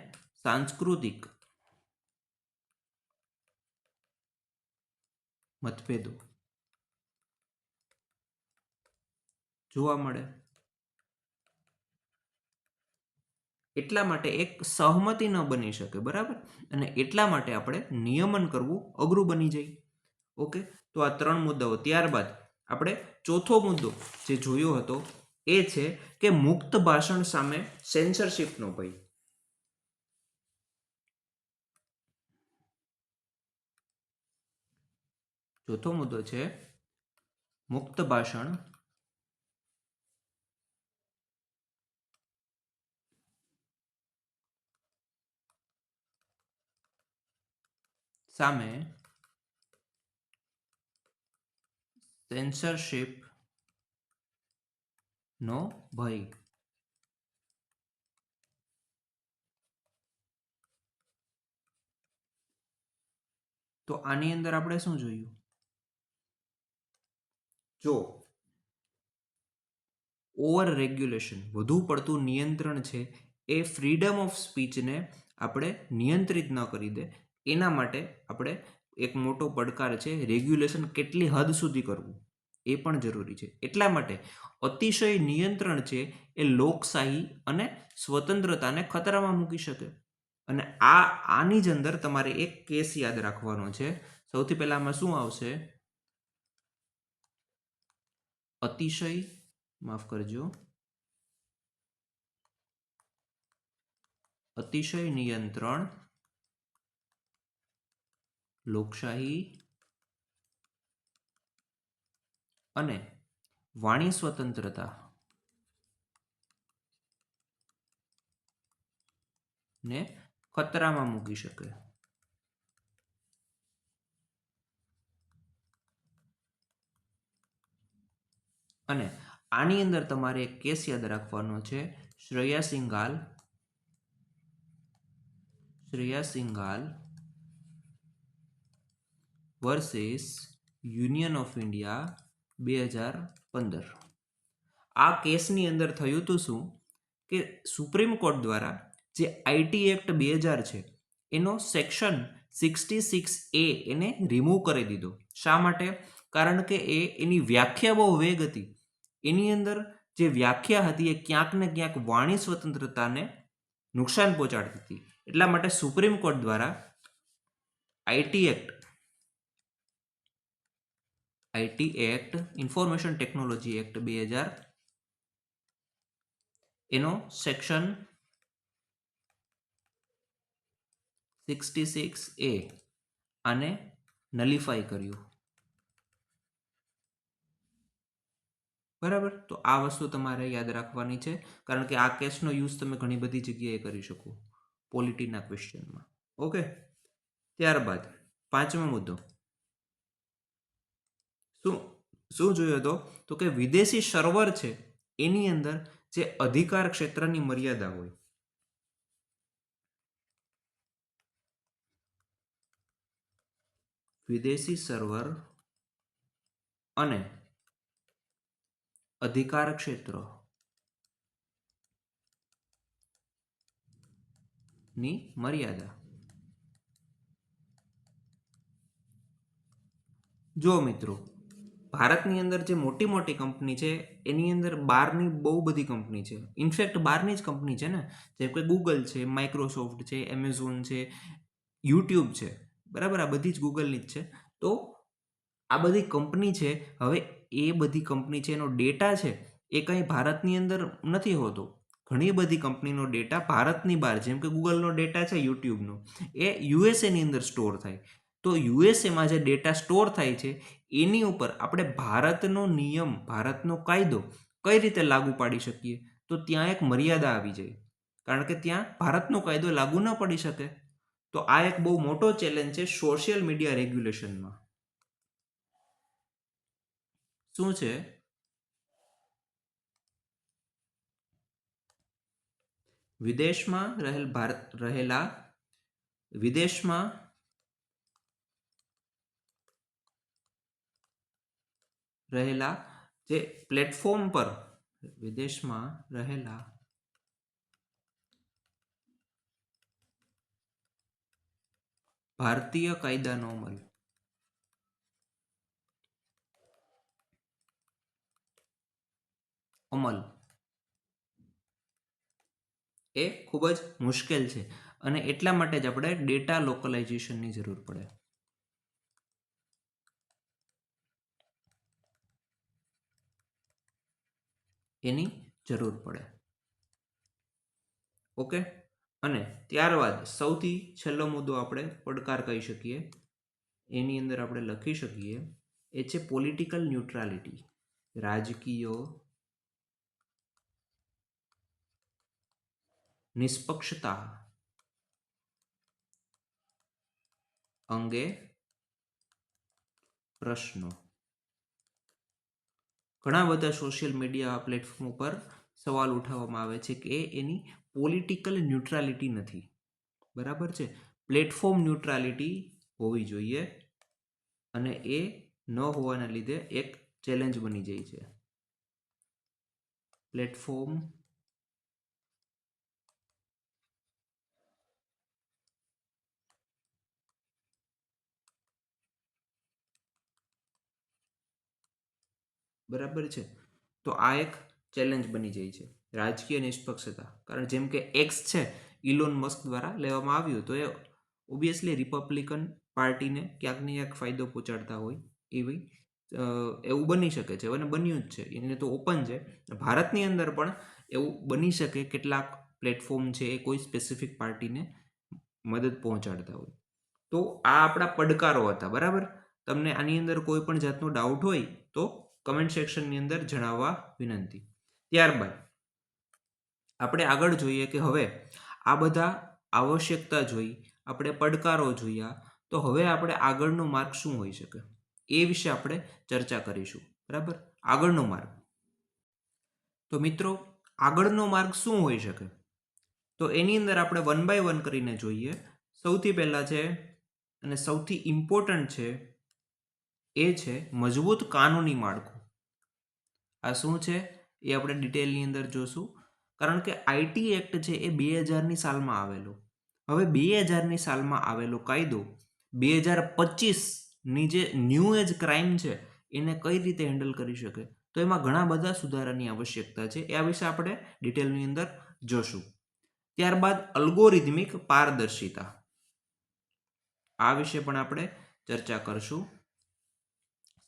સાંસ્કૃતિક મતભેદો જોવા મળે. એટલા માટે એક સહમતિ ન બની શકે, બરાબર, અને એટલા માટે આપણે નિયમન કરવું અઘરું બની જાય. ઓકે, તો આ 3 મુદ્દાઓ. ત્યારબાદ આપણે ચોથો મુદ્દો જે જોયો હતો એ છે કે મુક્ત ભાષણ સામે સેન્સરશિપનો ભય. ચોથો મુદ્દો છે મુક્ત ભાષણ સામે સેન્સરશિપ નો ભય. તો આની અંદર આપણે શું જોયું? જો ઓવર રેગ્યુલેશન, વધુ પડતું નિયંત્રણ છે એ ફ્રીડમ ઓફ સ્પીચને આપણે નિયંત્રિત ન કરી દે, એના માટે આપણે એક મોટો પડકાર છે રેગ્યુલેશન કેટલી હદ સુધી કરવું, એ પણ જરૂરી છે. એટલા માટે અતિશય નિયંત્રણ છે એ લોકશાહી અને સ્વતંત્રતાને ખતરામાં મૂકી શકે. અને આની જ અંદર તમારે એક કેસ યાદ રાખવાનો છે. સૌથી પહેલા આમાં શું આવશે? અતિશય, માફ કરજો, અતિશય નિયંત્રણ લોકશાહી અને વાણી સ્વતંત્રતા ને ખતરામાં મૂકી શકે. અને આની અંદર તમારે એક કેસ યાદ રાખવાનો છે, Shreya Singhal versus union of India 2015. આ કેસની અંદર થયું હતું શું કે સુપ્રીમ કોર્ટ દ્વારા જે આઈટી એક્ટ 2000 છે એનો સેક્શન 66A એને રિમૂવ કરી દીધો. શા માટે? કારણ કે એની વ્યાખ્યા બહુ વેગ હતી. એની અંદર જે વ્યાખ્યા હતી એ ક્યાંક ને ક્યાંક વાણી સ્વતંત્રતાને નુકસાન પહોંચાડતી હતી. એટલા માટે સુપ્રીમ કોર્ટ દ્વારા IT act, information technology act 2000 એનો સેક્શન 66A આને નલિફાઈ કર્યું. બરાબર, તો આ વસ્તુ તમારે યાદ રાખવાની છે, કારણ કે આ કેસનો યુઝ તમે ઘણી બધી જગ્યાએ કરી શકો પોલિટીના ક્વેશ્ચનમાં. ઓકે, ત્યારબાદ 5મો મુદ્દો શું જોયો હતો? તો કે વિદેશી સર્વર છે એની અંદર જે અધિકાર ક્ષેત્રની મર્યાદા હોય. વિદેશી સર્વર અને અધિકાર ક્ષેત્ર ની મર્યાદા. જો મિત્રો, ભારતની અંદર જે મોટી મોટી કંપની છે એની અંદર બહારની બહુ બધી કંપની છે. ઇનફેક્ટ બહારની જ કંપની છે ને, જેમ કે ગૂગલ છે, માઇક્રોસોફ્ટ છે, એમેઝોન છે, યુટ્યુબ છે, બરાબર, આ બધી જ ગૂગલની જ છે. તો આ બધી કંપની છે. હવે એ બધી કંપની છે, એનો ડેટા છે એ કંઈ ભારતની અંદર નથી હોતો. ઘણી બધી કંપનીનો ડેટા ભારતની બહાર, જેમ કે ગૂગલનો ડેટા છે, યુટ્યુબનો, એ યુએસએની અંદર સ્ટોર થાય. તો યુએસએમાં જે ડેટા સ્ટોર થાય છે એની ઉપર આપણે ભારતનો નિયમ, ભારતનો કાયદો કઈ રીતે લાગુ પાડી શકીએ? તો ત્યાં એક મર્યાદા આવી જાય, કારણ કે ત્યાં ભારતનો કાયદો લાગુ ન પડી શકે. તો આ એક બહુ મોટો ચેલેન્જ છે સોશિયલ મીડિયા રેગ્યુલેશનમાં. શું છે? વિદેશમાં વિદેશમાં રહેલા જે પ્લેટફોર્મ પર વિદેશમાં રહેલા ભારતીય કાયદાનો અમલ એ ખૂબ જ મુશ્કેલ છે અને એટલા માટે જ આપણે ડેટા લોકલાઇઝેશનની જરૂર પડે. એની જરૂર પડે. ઓકે. અને ત્યારબાદ સૌથી છેલ્લો મુદ્દો આપણે પડકાર કહી શકીએ, એની અંદર આપણે લખી શકીએ એ છે પોલિટિકલ ન્યુટ્રાલિટી, રાજકીય નિષ્પક્ષતા અંગે પ્રશ્નો. ઘણા બધા સોશિયલ મીડિયા પ્લેટફોર્મ ઉપર સવાલ ઉઠાવવામાં આવે છે કે એની પોલિટિકલ ન્યુટ્રાલિટી નથી. બરાબર છે, પ્લેટફોર્મ ન્યુટ્રાલિટી હોવી જોઈએ અને એ ન હોવાના લીધે એક ચેલેન્જ બની જાય છે. પ્લેટફોર્મ બરાબર છે, તો આ એક ચેલેન્જ બની જાય છે રાજકીય નિષ્પક્ષતા. કારણ જેમ કે એક્સ છે ઇલોન મસ્ક દ્વારા લેવામાં આવ્યું, તો એ ઓબ્વિયસલી રિપબ્લિકન પાર્ટીને ક્યાંક ને ક્યાંક ફાયદો પહોંચાડતા હોય એવી એવું બની શકે છે અને બન્યું જ છે. એને તો ઓપન છે. ભારતની અંદર પણ એવું બની શકે કેટલાક પ્લેટફોર્મ છે એ કોઈ સ્પેસિફિક પાર્ટીને મદદ પહોંચાડતા હોય. તો આ આપણા પડકારો હતા. બરાબર, તમને આની અંદર કોઈ પણ જાતનો ડાઉટ હોય તો કમેન્ટ સેક્શનની અંદર જણાવવા વિનંતી. ત્યારબાદ આપણે આગળ જોઈએ કે હવે આ બધા આવશ્યકતા જોઈ, આપણે પડકારો જોયા, તો હવે આપણે આગળનો માર્ગ શું હોઈ શકે એ વિશે આપણે ચર્ચા કરીશું. બરાબર, આગળનો માર્ગ. તો મિત્રો, આગળનો માર્ગ શું હોઈ શકે? તો એની અંદર આપણે વન બાય વન કરીને જોઈએ. સૌથી પહેલાં છે અને સૌથી ઇમ્પોર્ટન્ટ છે એ છે મજબૂત કાનૂની માળખું. આ શું છે એ આપણે ડિટેલની અંદર જોશું. કારણ કે આઈટી એક્ટ છે એ 2000ની સાલમાં આવેલો. હવે 2000ની સાલમાં આવેલો કાયદો 2025ની જે ન્યૂ એજ ક્રાઇમ છે એને કઈ રીતે હેન્ડલ કરી શકે, તો એમાં ઘણા બધા સુધારાની આવશ્યકતા છે. એ વિશે આપણે ડિટેલની અંદર જોશું. ત્યારબાદ અલ્ગોરિધમિક પારદર્શિતા, આ વિશે પણ આપણે ચર્ચા કરશું.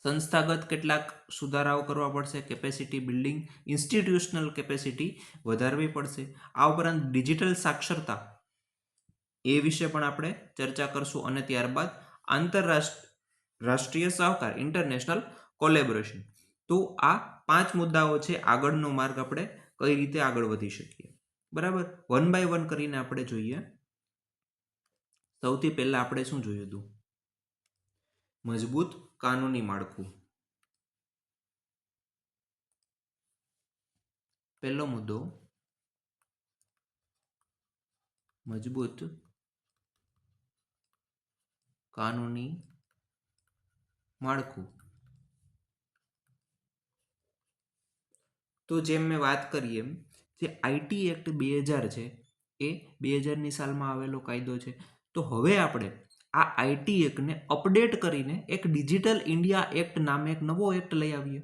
સંસ્થાગત કેટલાક સુધારાઓ કરવા પડશે, કેપેસિટી બિલ્ડિંગ, ઇન્સ્ટિટ્યુશનલ કેપેસિટી વધારવી પડશે. આ ઉપરાંત ડિજિટલ સાક્ષરતા એ વિશે પણ આપણે ચર્ચા કરશું. અને ત્યારબાદ આંતરરાષ્ટ્રીય સહકાર, ઇન્ટરનેશનલ કોલેબોરેશન. તો આ 5 મુદ્દાઓ છે આગળનો માર્ગ આપણે કઈ રીતે આગળ વધી શકીએ. બરાબર, વન બાય વન કરીને આપણે જોઈએ. સૌથી પહેલા આપણે શું જોયું હતું? મજબૂત કાનૂની માળખું. પહેલો મુદ્દો મજબૂત કાનૂની માળખું. તો જેમ મેં વાત કરી એમ જે આઈટી એક્ટ 2000 છે એ 2000ની સાલમાં આવેલો કાયદો છે. તો હવે આપણે આ આઈટી એક્ટને અપડેટ કરીને એક ડિજિટલ ઇન્ડિયા એક્ટ નામે એક નવો એક્ટ લઈ આવીએ.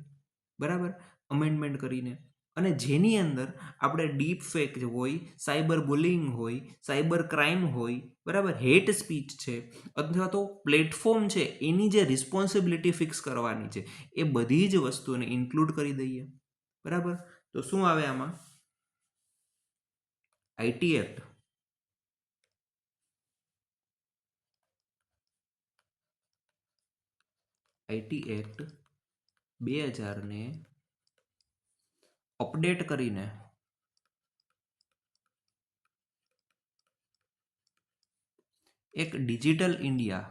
બરાબર, અમેન્ડમેન્ટ કરીને. અને જેની અંદર આપણે ડીપ ફેક હોય, સાયબર બુલિંગ હોય, સાયબર ક્રાઇમ હોય, બરાબર, હેટ સ્પીચ છે, અથવા તો પ્લેટફોર્મ છે એની જે રિસ્પોન્સિબિલિટી ફિક્સ કરવાની છે એ બધી જ વસ્તુને ઇન્ક્લુડ કરી દઈએ. બરાબર, તો શું આવે આમાં? આઈટી એક્ટ આઈટી એક્ટ 2000ને અપડેટ કરીને એક ડિજિટલ ઇન્ડિયા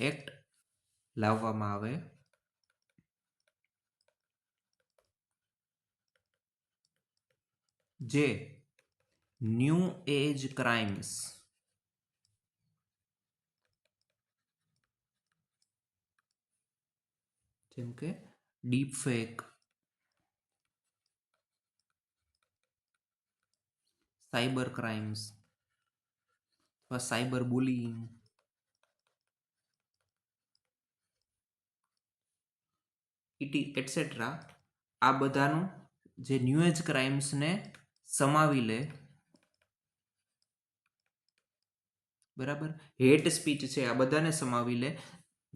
એક્ટ લાવવામાં આવે જે ન્યૂ એજ ક્રાઇમ્સ જેમ કે ડીપ ફેક, સાયબર ક્રાઇમ્સ અથવા સાયબર બુલિંગ, એટસેટ્રા આ બધાનું જે ન્યૂ એજ ક્રાઇમ્સને સમાવી લે, બરાબર, હેટ સ્પીચ છે આ બધાને સમાવી લે,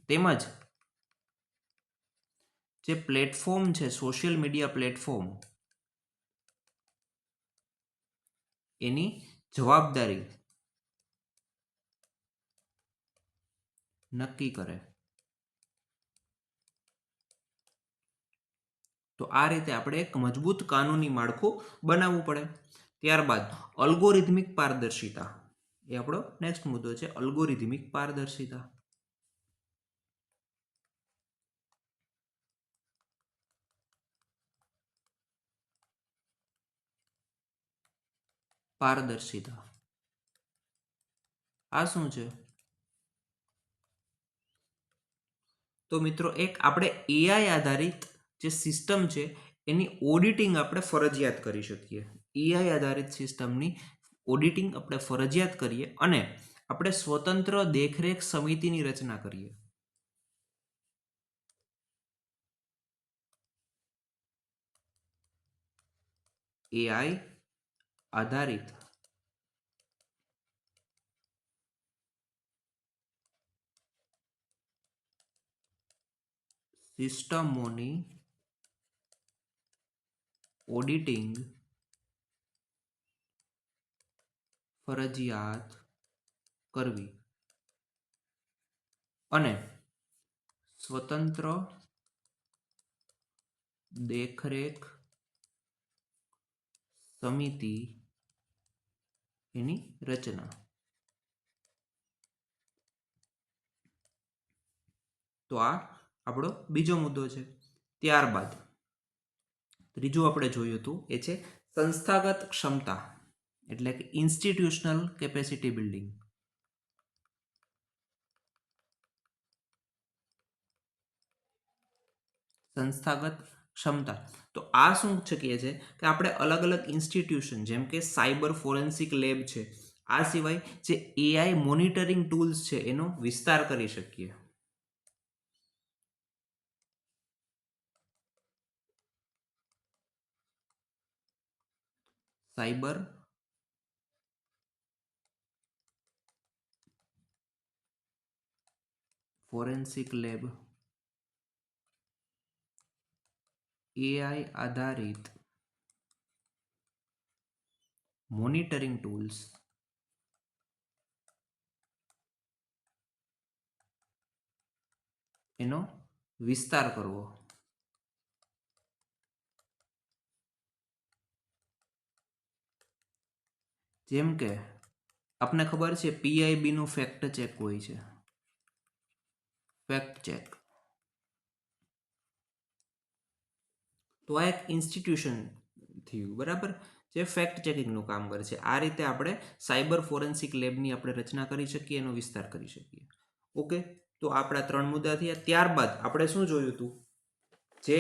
તેમજ જે પ્લેટફોર્મ છે સોશિયલ મીડિયા પ્લેટફોર્મ એની જવાબદારી નક્કી કરે. તો આ રીતે આપણે એક મજબૂત કાનૂની માળખું બનાવવું પડે. ત્યારબાદ અલ્ગોરિધમિક પારદર્શિતા એ આપણો નેક્સ્ટ મુદ્દો છે. અલ્ગોરિધમિક પારદર્શિતા પારદર્શિતા આ શું છે? તો મિત્રો એક આપણે એઆઈ આધારિત જે સિસ્ટમ છે એની ઓડિટિંગ આપણે ફરજિયાત કરી શકીએ. એઆઈ આધારિત સિસ્ટમની ઓડિટિંગ આપણે ફરજિયાત કરીએ અને આપણે સ્વતંત્ર દેખરેખ સમિતિની રચના કરીએ. એઆઈ આધારિત સિસ્ટમોની ઓડિટિંગ ફરજિયાત કરવી અને સ્વતંત્ર દેખરેખ સમિતિ એની રચના. તો આ આપણો બીજો મુદ્દો છે. ત્યારબાદ ત્રીજું આપણે જોયું હતું એ છે સંસ્થાગત ક્ષમતા એટલે કે ઇન્સ્ટિટ્યુશનલ કેપેસિટી બિલ્ડિંગ. સંસ્થાગત ક્ષમતા તો આ શું શકીએ છે કે આપણે અલગ અલગ ઇન્સ્ટિટ્યુશન જેમ કે સાયબર ફોરેન્સિક લેબ છે, આ સિવાય જે એઆઈ મોનિટરિંગ ટૂલ્સ છે એનો વિસ્તાર કરી શકીએ. સાયબર ફોરેન્સિક લેબ એઆઈ આધારિત મોનિટરિંગ ટૂલ્સ એનો વિસ્તાર કરવો. જેમ કે આપને ખબર છે પીઆઈબી નું ફેક્ટ ચેક હોય છે. ફેક્ટ ચેક તો આ એક ઇન્સ્ટિટ્યુશન થયું, બરાબર, જે ફેક્ટ ચેકિંગનું કામ કરે છે. આ રીતે આપણે સાયબર ફોરેન્સિક લેબની આપણે રચના કરી શકીએ, એનો વિસ્તાર કરી શકીએ. ઓકે, તો આપણા 3 મુદ્દા થયા. ત્યારબાદ આપણે શું જોયું હતું? જે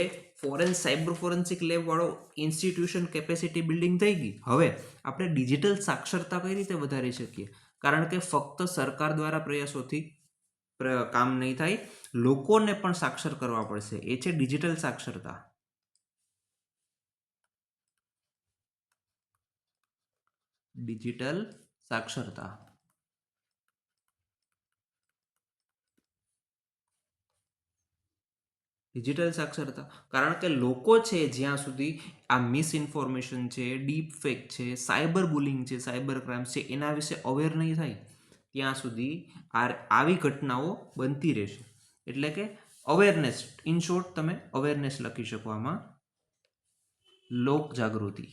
સાયબર ફોરેન્સિક લેબ વાળો ઇન્સ્ટિટ્યુશન કેપેસિટી બિલ્ડિંગ થઈ ગઈ. હવે આપણે ડિજિટલ સાક્ષરતા કઈ રીતે વધારી શકીએ? કારણ કે ફક્ત સરકાર દ્વારા પ્રયાસોથી કામ નહીં થાય, લોકોને પણ સાક્ષર કરવા પડશે. એ છે ડિજિટલ સાક્ષરતા. ડિજિટલ સાક્ષરતા ડિજિટલ સાક્ષરતા કારણ કે લોકો છે જ્યાં સુધી આ મિસઇન્ફોર્મેશન છે, ડીપ ફેક છે, સાયબર બુલિંગ છે, સાયબર ક્રાઇમ્સ છે એના વિશે અવેર નહીં થાય ત્યાં સુધી આવી ઘટનાઓ બનતી રહેશે. એટલે કે અવેરનેસ, ઇન શોર્ટ તમે અવેરનેસ લખી શકો આમાં, લોક જાગૃતિ.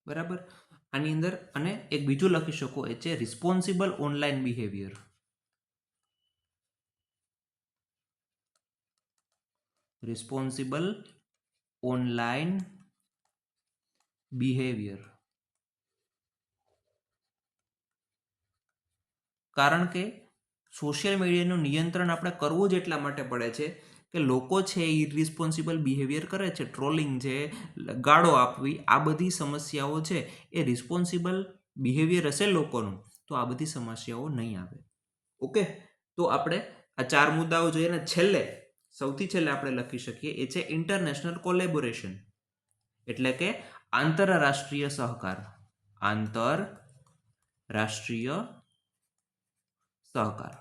બરાબર. આની અંદર અને એક બીજું લખી શકો એ છે responsible online behaviour. Responsible online behaviour. કારણ કે સોશિયલ મીડિયાનું નિયંત્રણ આપણે કરવું જ એટલા માટે પડે છે કે લોકો છે એ ઇરરિસ્પોન્સિબલ બિહેવિયર કરે છે, ટ્રોલિંગ છે, ગાળો આપવી, આ બધી સમસ્યાઓ છે એ રિસ્પોન્સિબલ બિહેવિયર હશે લોકોનું તો આ બધી સમસ્યાઓ નહીં આવે. ઓકે, તો આપણે આ 4 મુદ્દાઓ જોઈએ ને સૌથી છેલ્લે આપણે લખી શકીએ એ છે ઇન્ટરનેશનલ કોલેબોરેશન, એટલે કે આંતરરાષ્ટ્રીય સહકાર. આંતરરાષ્ટ્રીય સહકાર.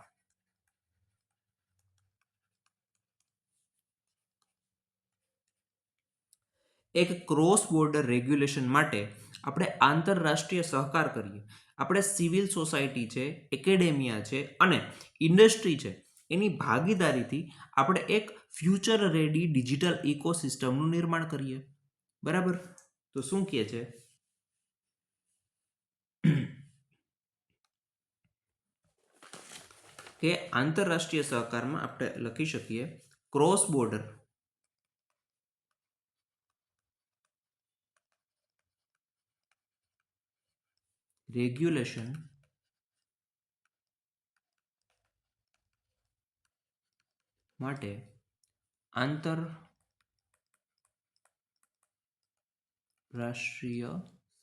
એક ક્રોસ બોર્ડર રેગ્યુલેશન માટે આપણે આંતરરાષ્ટ્રીય સહકાર કરીએ. આપણે સિવિલ સોસાયટી છે, એકેડેમિયા છે અને ઇન્ડસ્ટ્રી છે એની ભાગીદારીથી આપણે એક ફ્યુચર રેડી ડિજિટલ ઇકોસિસ્ટમનું નિર્માણ કરીએ. બરાબર? તો શું કહે છે કે આંતરરાષ્ટ્રીય સહકારમાં આપણે લખી શકીએ ક્રોસ બોર્ડર રેગ્યુલેશન માટે આંતરરાષ્ટ્રીય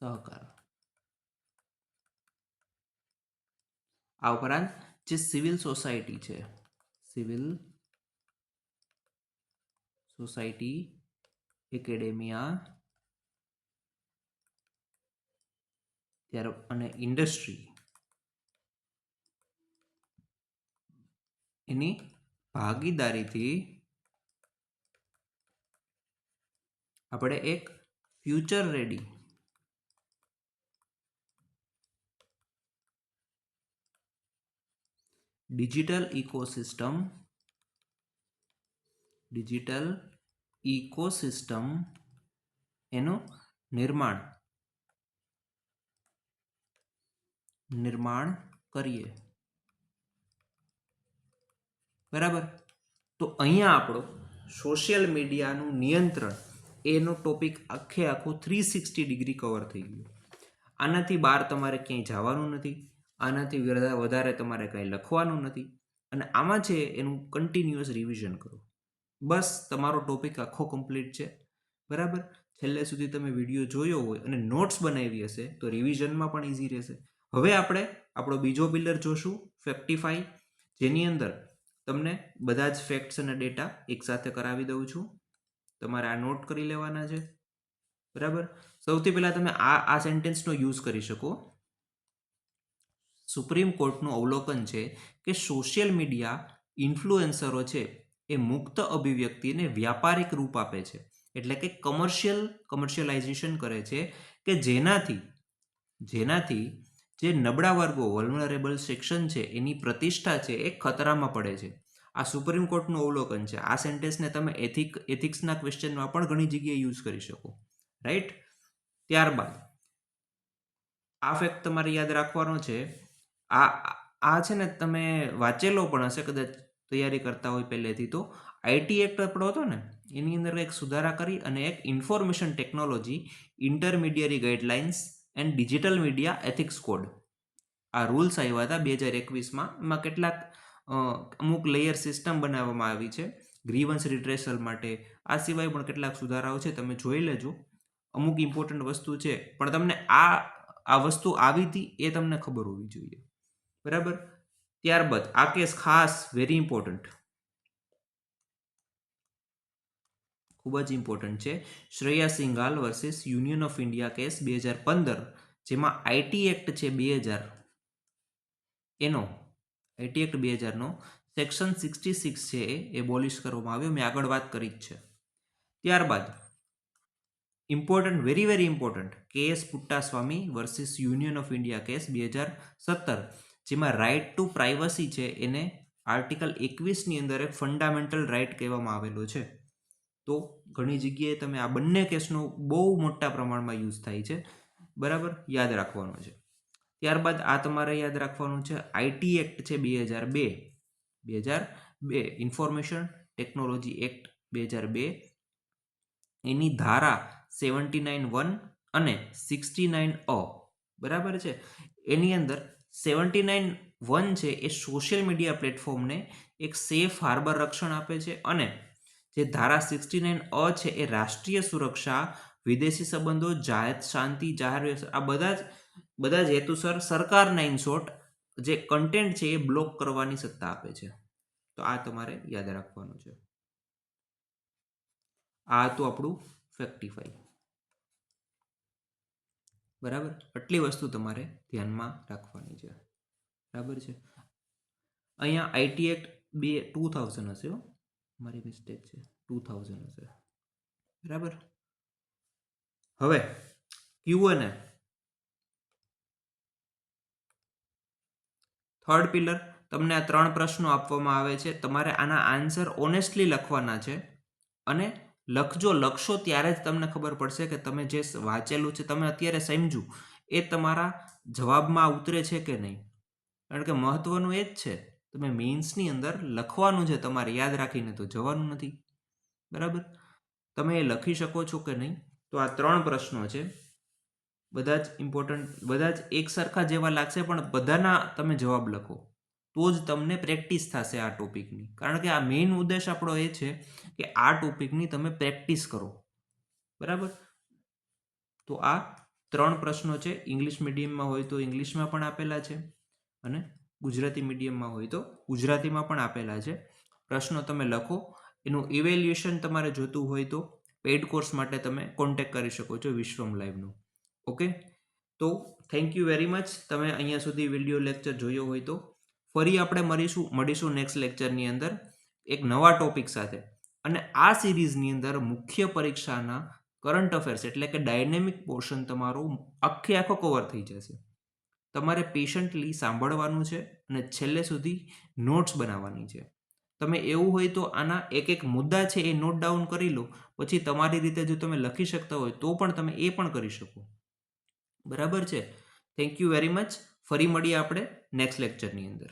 સહકાર. આ ઉપરાંત જે સિવિલ સોસાયટી છે, સિવિલ સોસાયટી, એકેડેમિયા અને ઇન્ડસ્ટ્રી એની ભાગીદારીથી આપણે એક ફ્યુચર રેડી ડિજિટલ ઇકોસિસ્ટમ એનું નિર્માણ કરીએ. બરાબર? તો અહીંયા આપણો સોશિયલ મીડિયાનું નિયંત્રણ એનો ટોપિક આખું 360 ડિગ્રી કવર થઈ ગયું. આનાથી બહાર તમારે ક્યાંય જવાનું નથી, આનાથી વધારે તમારે કાંઈ લખવાનું નથી અને આમાં છે એનું કન્ટિન્યુઅસ રિવિઝન કરો. બસ તમારો ટોપિક આખો કમ્પ્લીટ છે. બરાબર? છેલ્લે સુધી તમે વિડીયો જોયો હોય અને નોટ્સ બનાવી હશે તો રિવિઝનમાં પણ ઇઝી રહેશે. હવે આપણે આપણો બીજો પિલર જોશું, ફેક્ટિફાઈ, જેની અંદર તમને બધા જ ફેક્ટ્સ અને ડેટા એકસાથે કરાવી દઉં છું. તમારે આ નોટ કરી લેવાના છે. બરાબર? સૌથી પહેલા તમે આ સેન્ટેન્સનો યુઝ કરી શકો. સુપ્રીમ કોર્ટનું અવલોકન છે કે સોશિયલ મીડિયા ઇન્ફ્લુએન્સરો છે એ મુક્ત અભિવ્યક્તિને વ્યાપારિક રૂપ આપે છે, એટલે કે કમર્શિયલાઇઝેશન કરે છે કે જેનાથી જે નબળા વર્ગો, વલ્નરેબલ સેક્શન છે એની પ્રતિષ્ઠા છે એ ખતરામાં પડે છે. આ સુપ્રીમ કોર્ટનું અવલોકન છે. આ સેન્ટેન્સને તમે એથિક્સના ક્વેશ્ચનમાં પણ ઘણી જગ્યાએ યુઝ કરી શકો. રાઈટ? ત્યારબાદ આ ફેક્ટ તમારે યાદ રાખવાનો છે. આ છે ને તમે વાંચેલો પણ હશે કદાચ તૈયારી કરતા હોય પહેલેથી. તો આઈટી એક્ટ આપણો હતો ને એની અંદર એક સુધારા કરી અને એક information technology intermediary guidelines and digital media ethics code, આ રૂલ્સ આવ્યા હતા 2021માં. એમાં કેટલાક અમુક લેયર સિસ્ટમ બનાવવામાં આવી છે ગ્રીવન્સ રિટ્રેસલ માટે. આ સિવાય પણ કેટલાક સુધારાઓ છે, તમે જોઈ લેજો. અમુક ઇમ્પોર્ટન્ટ વસ્તુ છે પણ તમને આ વસ્તુ આવી હતી એ તમને ખબર હોવી જોઈએ. બરાબર? ત્યારબાદ આ કેસ ખાસ વેરી ઇમ્પોર્ટન્ટ, ખૂબ જ ઇમ્પોર્ટન્ટ છે, Shreya Singhal versus union of India case 2015, જેમાં આઈટી એક્ટ છે 2000 એનો આઈટી એક્ટ 2000નો સેક્શન 66 છે એ એબોલિશ કરવામાં આવ્યો. મેં આગળ વાત કરી જ છે. ત્યારબાદ important, very important, KS Puttaswamy versus union of India case 2017, જેમાં રાઇટ ટુ પ્રાઇવસી છે એને આર્ટિકલ 21ની અંદર એક ફંડામેન્ટલ રાઇટ કહેવામાં આવેલો છે. તો ઘણી જગ્યાએ તમે આ બંને કેસનો બહુ મોટા પ્રમાણમાં યુઝ થાય છે. બરાબર, યાદ રાખવાનો છે. ત્યારબાદ આ તમારે યાદ રાખવાનું છે આઈટી એક્ટ છે 2002 ઇન્ફોર્મેશન ટેકનોલોજી એક્ટ 2002, એની ધારા 79(1) અને 69(a), બરાબર છે. એની અંદર 79(1) છે એ સોશિયલ મીડિયા પ્લેટફોર્મને એક સેફ હાર્બર રક્ષણ આપે છે, અને જે ધારા 69(a) છે એ રાષ્ટ્રીય સુરક્ષા, વિદેશી સંબંધો, જાહેર શાંતિ, જાહેર વ્યવસ્થા, આ બધા જ હેતુસર સરકારના ઇન શોર્ટ જે કન્ટેન્ટ છે એ બ્લોક કરવાની સત્તા આપે છે. તો આ તમારે યાદ રાખવાનું છે. આ હતું આપણું ફેક્ટિફાઈ. બરાબર, આટલી વસ્તુ તમારે ધ્યાનમાં રાખવાની છે. બરાબર છે. અહીંયા આઈટી એક્ટ 2000 હશે, મારી મિસ્ટેક છે, 2000 હશે. બરાબર. હવે Q&A. થર્ડ પિલર, તમને આ 3 પ્રશ્નો આપવામાં આવે છે, તમારે આના આન્સર ઓનેસ્ટલી લખવાના છે, અને લખશો ત્યારે જ તમને ખબર પડશે કે તમે જે વાંચેલું છે, તમે અત્યારે સમજ્યું એ તમારા જવાબમાં ઉતરે છે કે નહીં. કારણ કે મહત્વનું એ જ છે, તમે મેઇન્સની અંદર લખવાનું છે તમારે, યાદ રાખીને તો જવાનું નથી. બરાબર, તમે એ લખી શકો છો કે નહીં. તો આ 3 પ્રશ્નો છે, બધા જ ઇમ્પોર્ટન્ટ, બધા જ એક સરખા જેવા લાગશે, પણ બધાના તમે જવાબ લખો તો જ તમને પ્રેક્ટિસ થશે આ ટોપિકની. કારણ કે આ મેઇન ઉદ્દેશ આપણો એ છે કે આ ટોપિકની તમે પ્રેક્ટિસ કરો. બરાબર. તો આ 3 પ્રશ્નો છે. ઇંગ્લિશ મીડિયમમાં હોય તો ઇંગ્લિશમાં પણ આપેલા છે, અને ગુજરાતી મીડિયમમાં હોય તો ગુજરાતીમાં પણ આપેલા છે. પ્રશ્નો તમે લખો. એનું ઇવેલ્યુએશન તમારે જોતું હોય તો પેઇડ કોર્સ માટે તમે કોન્ટેક્ટ કરી શકો છો વિશ્વમ લાઈવનો. ઓકે, તો થેન્ક યુ વેરી મચ. તમે અહીંયા સુધી વિડીયો લેક્ચર જોયો હોય તો ફરી આપણે મળીશું નેક્સ્ટ લેક્ચરની અંદર એક નવા ટોપિક સાથે. અને આ સિરીઝની અંદર મુખ્ય પરીક્ષાના કરંટ અફેર્સ એટલે કે ડાયનેમિક પોર્શન તમારું આખો કવર થઈ જશે. તમારે પેશન્ટલી સાંભળવાનું છે અને છેલ્લે સુધી નોટ્સ બનાવવાની છે. તમે એવું હોય તો આના એક મુદ્દા છે એ નોટ ડાઉન કરી લો, પછી તમારી રીતે જો તમે લખી શકતા હોય તો પણ તમે એ પણ કરી શકો. બરાબર છે. Thank you very much. ફરી મળીએ આપણે નેક્સ્ટ લેક્ચરની અંદર.